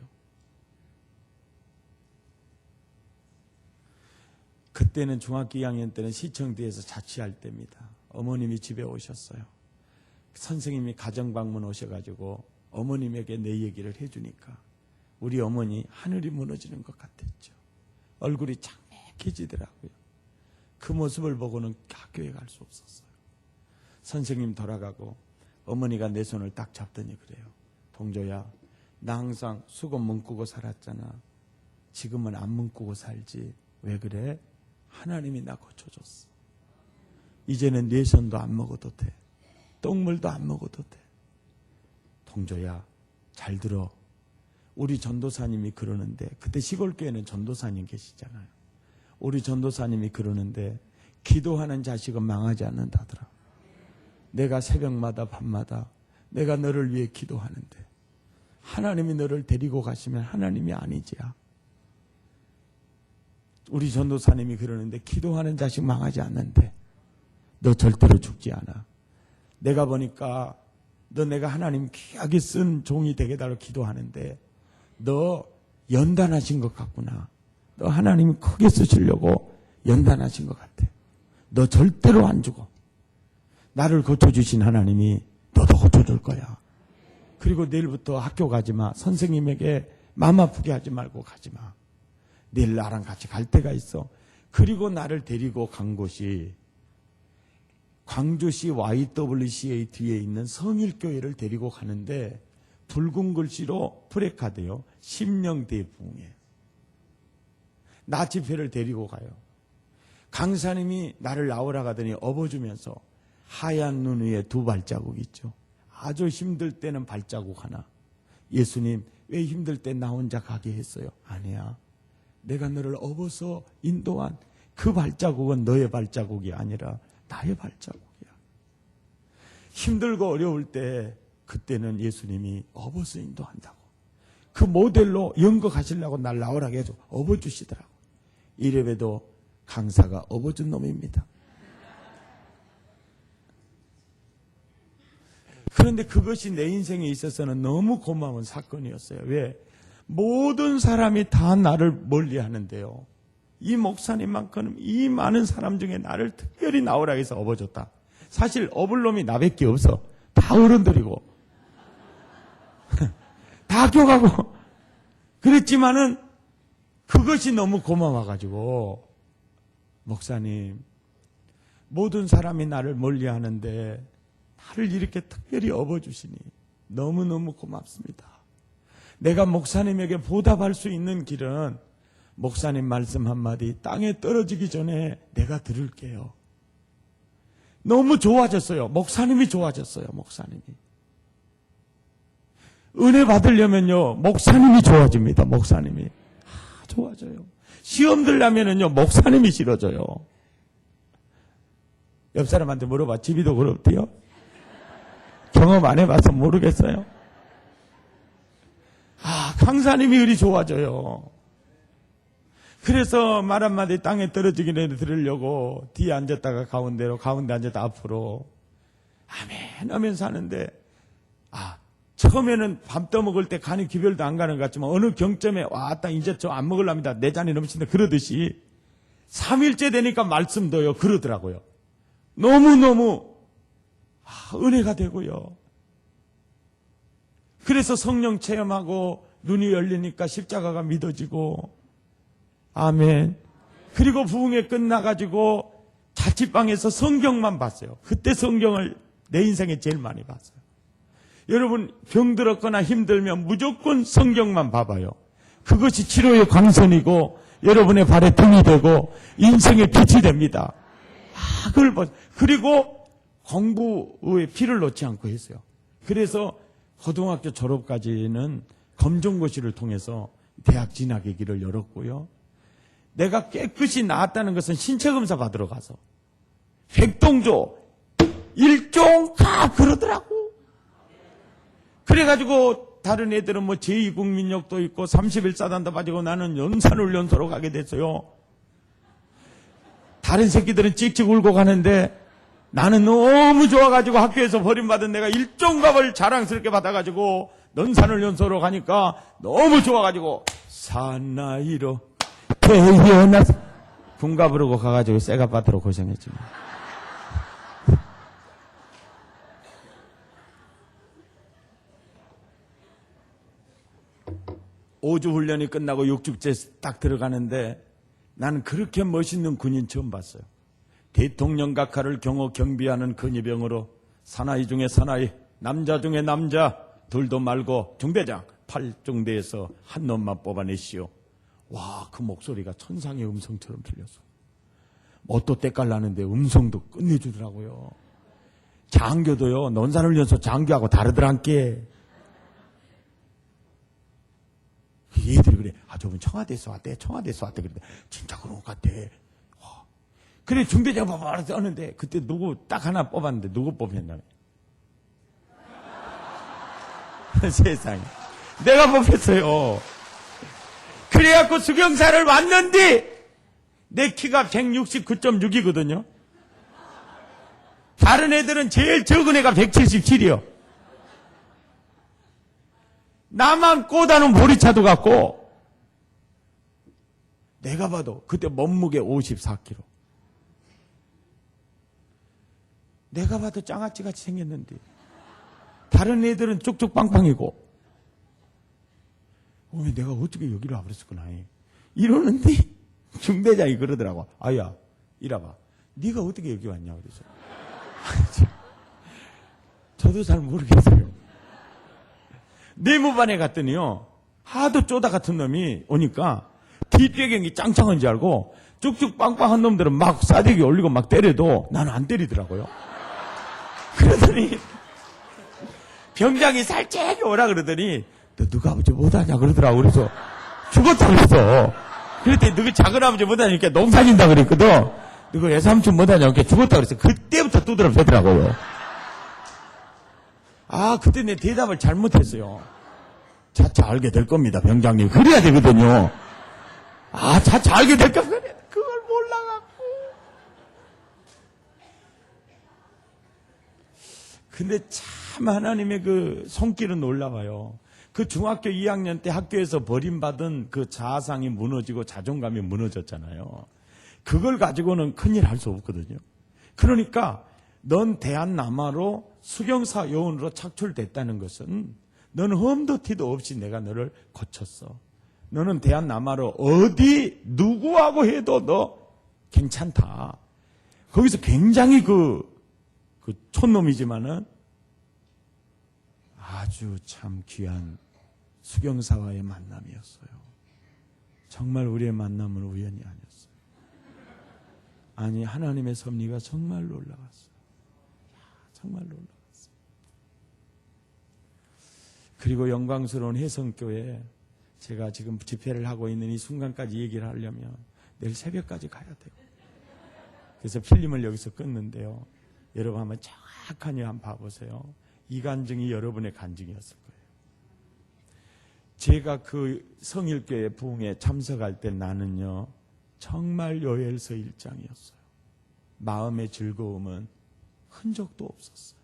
[SPEAKER 1] 그때는 중학교 2학년 때는 시청대에서 자취할 때입니다. 어머님이 집에 오셨어요. 선생님이 가정방문 오셔가지고 어머님에게 내 얘기를 해주니까 우리 어머니 하늘이 무너지는 것 같았죠. 얼굴이 창백해지더라고요. 그 모습을 보고는 학교에 갈 수 없었어요. 선생님 돌아가고 어머니가 내 손을 딱 잡더니 그래요. 동조야, 나 항상 수건 문구고 살았잖아. 지금은 안 문구고 살지. 왜 그래? 하나님이 나 고쳐줬어. 이제는 내 손도 안 먹어도 돼. 똥물도 안 먹어도 돼. 동조야, 잘 들어. 우리 전도사님이 그러는데, 그때 시골교회는 전도사님 계시잖아요. 우리 전도사님이 그러는데 기도하는 자식은 망하지 않는다더라. 내가 새벽마다 밤마다 내가 너를 위해 기도하는데 하나님이 너를 데리고 가시면 하나님이 아니지야. 우리 전도사님이 그러는데 기도하는 자식 망하지 않는데 너 절대로 죽지 않아. 내가 보니까 너 내가 하나님 귀하게 쓴 종이 되게 달라고 기도하는데 너 연단하신 것 같구나. 너 하나님이 크게 쓰시려고 연단하신 것 같아. 너 절대로 안 죽어. 나를 고쳐주신 하나님이 너도 고쳐줄 거야. 그리고 내일부터 학교 가지 마. 선생님에게 마음 아프게 하지 말고 가지 마. 내일 나랑 같이 갈 때가 있어. 그리고 나를 데리고 간 곳이 광주시 YWCA 뒤에 있는 성일교회를 데리고 가는데 붉은 글씨로 프레카드요. 심령대부흥이에요. 나 집회를 데리고 가요. 강사님이 나를 나오라 가더니 업어주면서 하얀 눈 위에 두 발자국 있죠. 아주 힘들 때는 발자국 하나. 예수님 왜 힘들 때 나 혼자 가게 했어요? 아니야. 내가 너를 업어서 인도한 그 발자국은 너의 발자국이 아니라 나의 발자국이야. 힘들고 어려울 때 그때는 예수님이 업어서 인도한다고. 그 모델로 연극하시려고 날 나오라고 해서 업어주시더라고. 이래봬도 강사가 업어준 놈입니다. 그런데 그것이 내 인생에 있어서는 너무 고마운 사건이었어요. 왜? 모든 사람이 다 나를 멀리 하는데요. 이 목사님만큼 이 많은 사람 중에 나를 특별히 나오라 해서 업어줬다. 사실 업을 놈이 나밖에 없어. 다 어른들이고 다 학교 가고 그랬지만은 그것이 너무 고마워가지고 목사님 모든 사람이 나를 멀리 하는데 나를 이렇게 특별히 업어주시니 너무너무 고맙습니다. 내가 목사님에게 보답할 수 있는 길은 목사님 말씀 한마디 땅에 떨어지기 전에 내가 들을게요. 너무 좋아졌어요. 목사님이 좋아졌어요. 목사님이. 은혜 받으려면요. 목사님이 좋아집니다. 목사님이. 좋아져요. 시험 들려면은요. 목사님이 싫어져요. 옆 사람한테 물어봐. 집이도 그렇대요? 경험 안 해봐서 모르겠어요. 강사님이 의리 좋아져요. 그래서 말 한마디 땅에 떨어지기 전에 들으려고 뒤에 앉았다가 가운데로, 가운데 앉았다 앞으로 아멘 하면서 하는데 처음에는 밥 떠먹을 때 간이 기별도 안 가는 것 같지만 어느 경점에 딱 이제 저 안 먹으랍니다. 내 잔이 넘친다. 그러듯이 3일째 되니까 말씀도요. 그러더라고요. 너무너무 은혜가 되고요. 그래서 성령 체험하고 눈이 열리니까 십자가가 믿어지고 아멘. 그리고 부흥회 끝나가지고 자취방에서 성경만 봤어요. 그때 성경을 내 인생에 제일 많이 봤어요. 여러분 병들었거나 힘들면 무조건 성경만 봐봐요. 그것이 치료의 광선이고 여러분의 발에 등이 되고 인생의 빛이 됩니다. 그걸 봐. 그리고 공부에 피를 놓지 않고 했어요. 그래서 고등학교 졸업까지는 검정고시를 통해서 대학 진학의 길을 열었고요. 내가 깨끗이 나았다는 것은 신체검사 받으러 가서 백동조, 일종 다 그러더라고. 그래가지고 다른 애들은 뭐 제2국민역도 있고 31사단도 빠지고 나는 연산훈련소로 가게 됐어요. 다른 새끼들은 찍찍 울고 가는데 나는 너무 좋아가지고 학교에서 버림받은 내가 일종갑을 자랑스럽게 받아가지고 연산훈련소로 가니까 너무 좋아가지고 사나이로 태어나서 군가 부르고 가가지고 쇠가 빠트로 고생했지. 5주 훈련이 끝나고 6주째 딱 들어가는데 나는 그렇게 멋있는 군인 처음 봤어요. 대통령 각하를 경호 경비하는 근위병으로 사나이 중에 사나이, 남자 중에 남자, 둘도 말고 중대장 8중대에서 한 놈만 뽑아내시오. 와, 그 목소리가 천상의 음성처럼 들렸어. 뭣도 때깔나는데 음성도 끝내주더라고요. 장교도요, 논산훈련소 장교하고 다르더란께. 얘들이 그래. 저분 청와대에서 왔대. 청와대에서 왔대. 그런데 진짜 그런 것 같아. 와. 그래, 중대장 봐봐. 하는데 그때 누구 딱 하나 뽑았는데 누구 뽑혔냐면 세상에. 내가 뽑혔어요. 그래갖고 수경사를 왔는데 내 키가 169.6이거든요. 다른 애들은 제일 적은 애가 177이요. 나만 꼬다는 보리차도 같고 내가 봐도 그때 몸무게 54kg. 내가 봐도 장아찌같이 생겼는데 다른 애들은 쪽쪽 빵빵이고 내가 어떻게 여기로 와버렸을구나 이러는데 중대장이 그러더라고. 아야 이라봐, 네가 어떻게 여기 왔냐 그래서 저도 잘 모르겠어요. 내무반에 갔더니요, 하도 쪼다 같은 놈이 오니까 뒷배경이 짱짱한 줄 알고 쭉쭉 빵빵한 놈들은 막 싸대기 올리고 막 때려도 나는 안 때리더라고요. 그러더니 병장이 살짝 오라 그러더니 너 누가 아버지 못하냐 그러더라고. 그래서 죽었다 그랬어. 그랬더니 너가 작은 아버지 못하니까 농사진다 그랬거든. 너가 애삼촌 못하냐 그러니까 죽었다 그랬어. 그때부터 두드려 패더라고요. 그때 내 대답을 잘못했어요. 차차 알게 될 겁니다, 병장님. 그래야 되거든요. 차차 알게 될 겁니다. 그걸 몰라갖고. 근데 참 하나님의 그 손길은 놀라워요. 그 중학교 2학년 때 학교에서 버림받은 그 자아상이 무너지고 자존감이 무너졌잖아요. 그걸 가지고는 큰일 할 수 없거든요. 그러니까 넌 대한남아로 수경사 요원으로 착출됐다는 것은 너는 험도 티도 없이 내가 너를 고쳤어. 너는 대한남아로 어디 누구하고 해도 너 괜찮다. 거기서 굉장히 그 촌놈이지만은 아주 참 귀한 수경사와의 만남이었어요. 정말 우리의 만남은 우연이 아니었어요. 아니, 하나님의 섭리가 정말 놀라웠어요. 정말 놀라웠어요. 그리고 영광스러운 혜성교회, 제가 지금 집회를 하고 있는 이 순간까지 얘기를 하려면 내일 새벽까지 가야 돼요. 그래서 필름을 여기서 끊는데요. 여러분 한번 정확하게 한번 봐보세요. 이 간증이 여러분의 간증이었을 거예요. 제가 그 성일교회 부흥에 참석할 때 나는요, 정말 요엘서 1장이었어요. 마음의 즐거움은 흔적도 없었어요.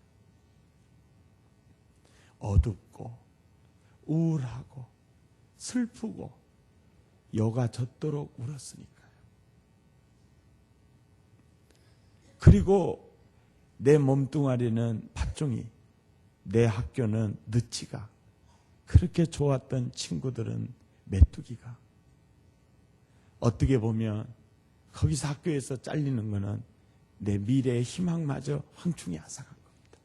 [SPEAKER 1] 어둡고 우울하고 슬프고 여가 젖도록 울었으니까요. 그리고 내 몸뚱아리는 팥종이, 내 학교는 느치가, 그렇게 좋았던 친구들은 메뚜기가. 어떻게 보면 거기서 학교에서 잘리는 거는 내 미래의 희망마저 황충이 앗아간 겁니다.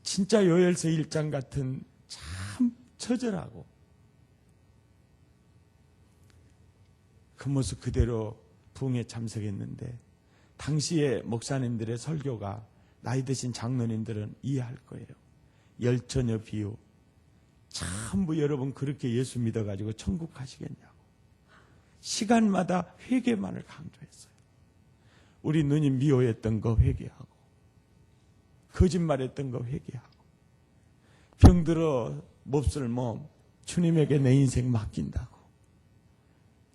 [SPEAKER 1] 진짜 요엘서 1장 같은 참 처절하고 그 모습 그대로 부흥에 참석했는데, 당시에 목사님들의 설교가 나이 드신 장로님들은 이해할 거예요. 열처녀 비유. 전부 여러분 그렇게 예수 믿어가지고 천국 가시겠냐고. 시간마다 회개만을 강조했어요. 우리 누님 미워했던 거 회개하고, 거짓말했던 거 회개하고, 병들어 몹쓸 몸 주님에게 내 인생 맡긴다고,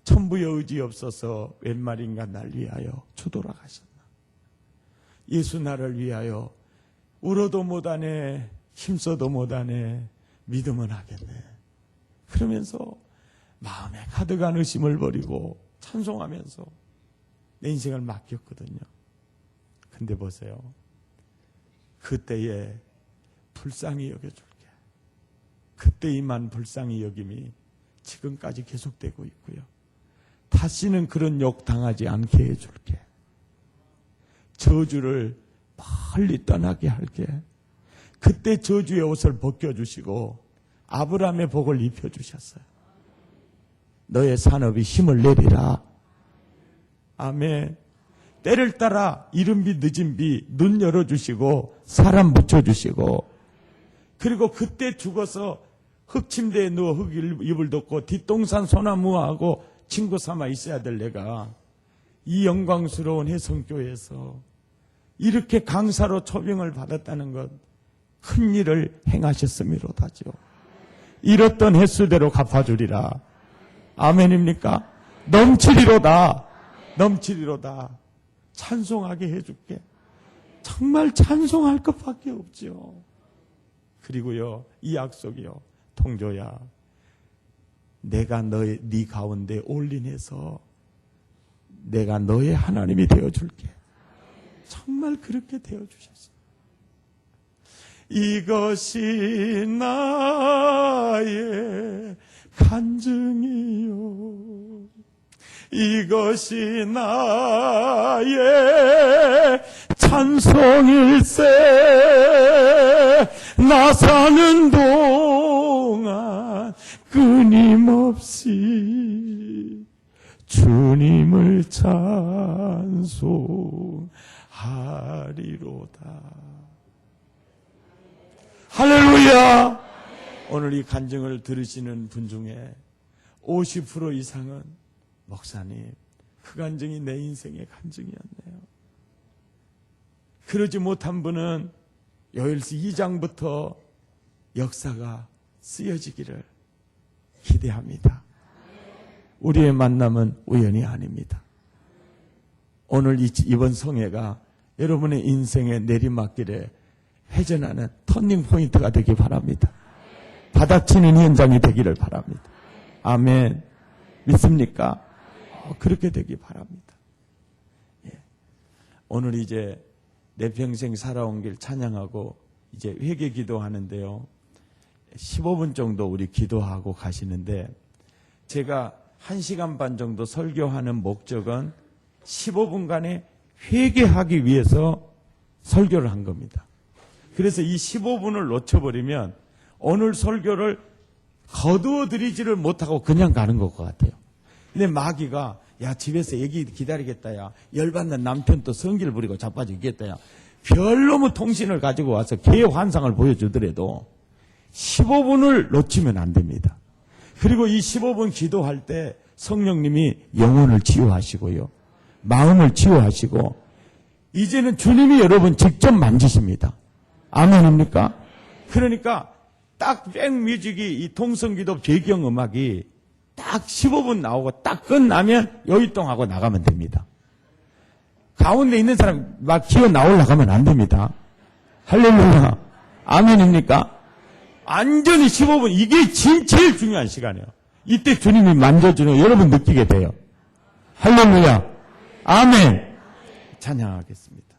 [SPEAKER 1] 천부의 의지 없어서 웬 말인가 날 위하여 주돌아가셨나, 예수 나를 위하여 울어도 못하네, 힘써도 못하네, 믿으면 하겠네, 그러면서 마음에 가득한 의심을 버리고 찬송하면서 내 인생을 맡겼거든요. 근데 보세요, 그때에 불쌍히 여겨줄게, 그때에만 불쌍히 여김이 지금까지 계속되고 있고요. 다시는 그런 욕 당하지 않게 해줄게, 저주를 멀리 떠나게 할게. 그때 저주의 옷을 벗겨주시고 아브라함의 복을 입혀주셨어요. 너의 산업이 힘을 내리라. 아멘. 때를 따라 이른 비 늦은 비 눈 열어주시고 사람 묻혀주시고, 그리고 그때 죽어서 흙침대에 누워 흙 이불 덮고 뒷동산 소나무하고 친구 삼아 있어야 될 내가 이 영광스러운 혜성교회에서 이렇게 강사로 초빙을 받았다는 것, 큰 일을 행하셨음이로다죠. 잃었던 횟수대로 갚아주리라. 아멘입니까? 넘치리로다. 넘치리로다. 찬송하게 해줄게. 정말 찬송할 것밖에 없죠. 그리고요, 이 약속이요, 통조야, 내가 네 가운데 올인해서 내가 너의 하나님이 되어줄게. 정말 그렇게 되어주셨어요. 이것이 나의 간증이요, 이것이 나의 찬송일세. 나 사는 동안 끊임없이 주님을 찬송하리로다. 할렐루야. 오늘 이 간증을 들으시는 분 중에 50% 이상은 목사님, 그 간증이 내 인생의 간증이었네요. 그러지 못한 분은 요엘서 2장부터 역사가 쓰여지기를 기대합니다. 우리의 만남은 우연이 아닙니다. 오늘 이번 성회가 여러분의 인생의 내리막길에 회전하는 터닝포인트가 되기 바랍니다. 바닥치는 현장이 되기를 바랍니다. 아멘. 믿습니까? 그렇게 되기 바랍니다. 예. 오늘 이제 내 평생 살아온 길 찬양하고 이제 회개 기도하는데요. 15분 정도 우리 기도하고 가시는데, 제가 1시간 반 정도 설교하는 목적은 15분간에 회개하기 위해서 설교를 한 겁니다. 그래서 이 15분을 놓쳐버리면 오늘 설교를 거두어 드리지를 못하고 그냥 가는 것 같아요. 근데 마귀가 야, 집에서 애기 기다리겠다, 야, 열받는 남편 또 성기를 부리고 자빠져 있겠다, 야, 별놈의 통신을 가지고 와서 개의 환상을 보여주더라도 15분을 놓치면 안 됩니다. 그리고 이 15분 기도할 때 성령님이 영혼을 치유하시고요, 마음을 치유하시고, 이제는 주님이 여러분 직접 만지십니다. 아멘입니까? 그러니까 딱 백뮤직이, 이 통성기도 배경음악이 딱 15분 나오고 딱 끝나면 요이동하고 나가면 됩니다. 가운데 있는 사람 막 기어 나오려고 하면 안 됩니다. 할렐루야. 아멘입니까? 완전히 15분, 이게 제일 중요한 시간이에요. 이때 주님이 만져주는 여러분 느끼게 돼요. 할렐루야. 아멘. 찬양하겠습니다.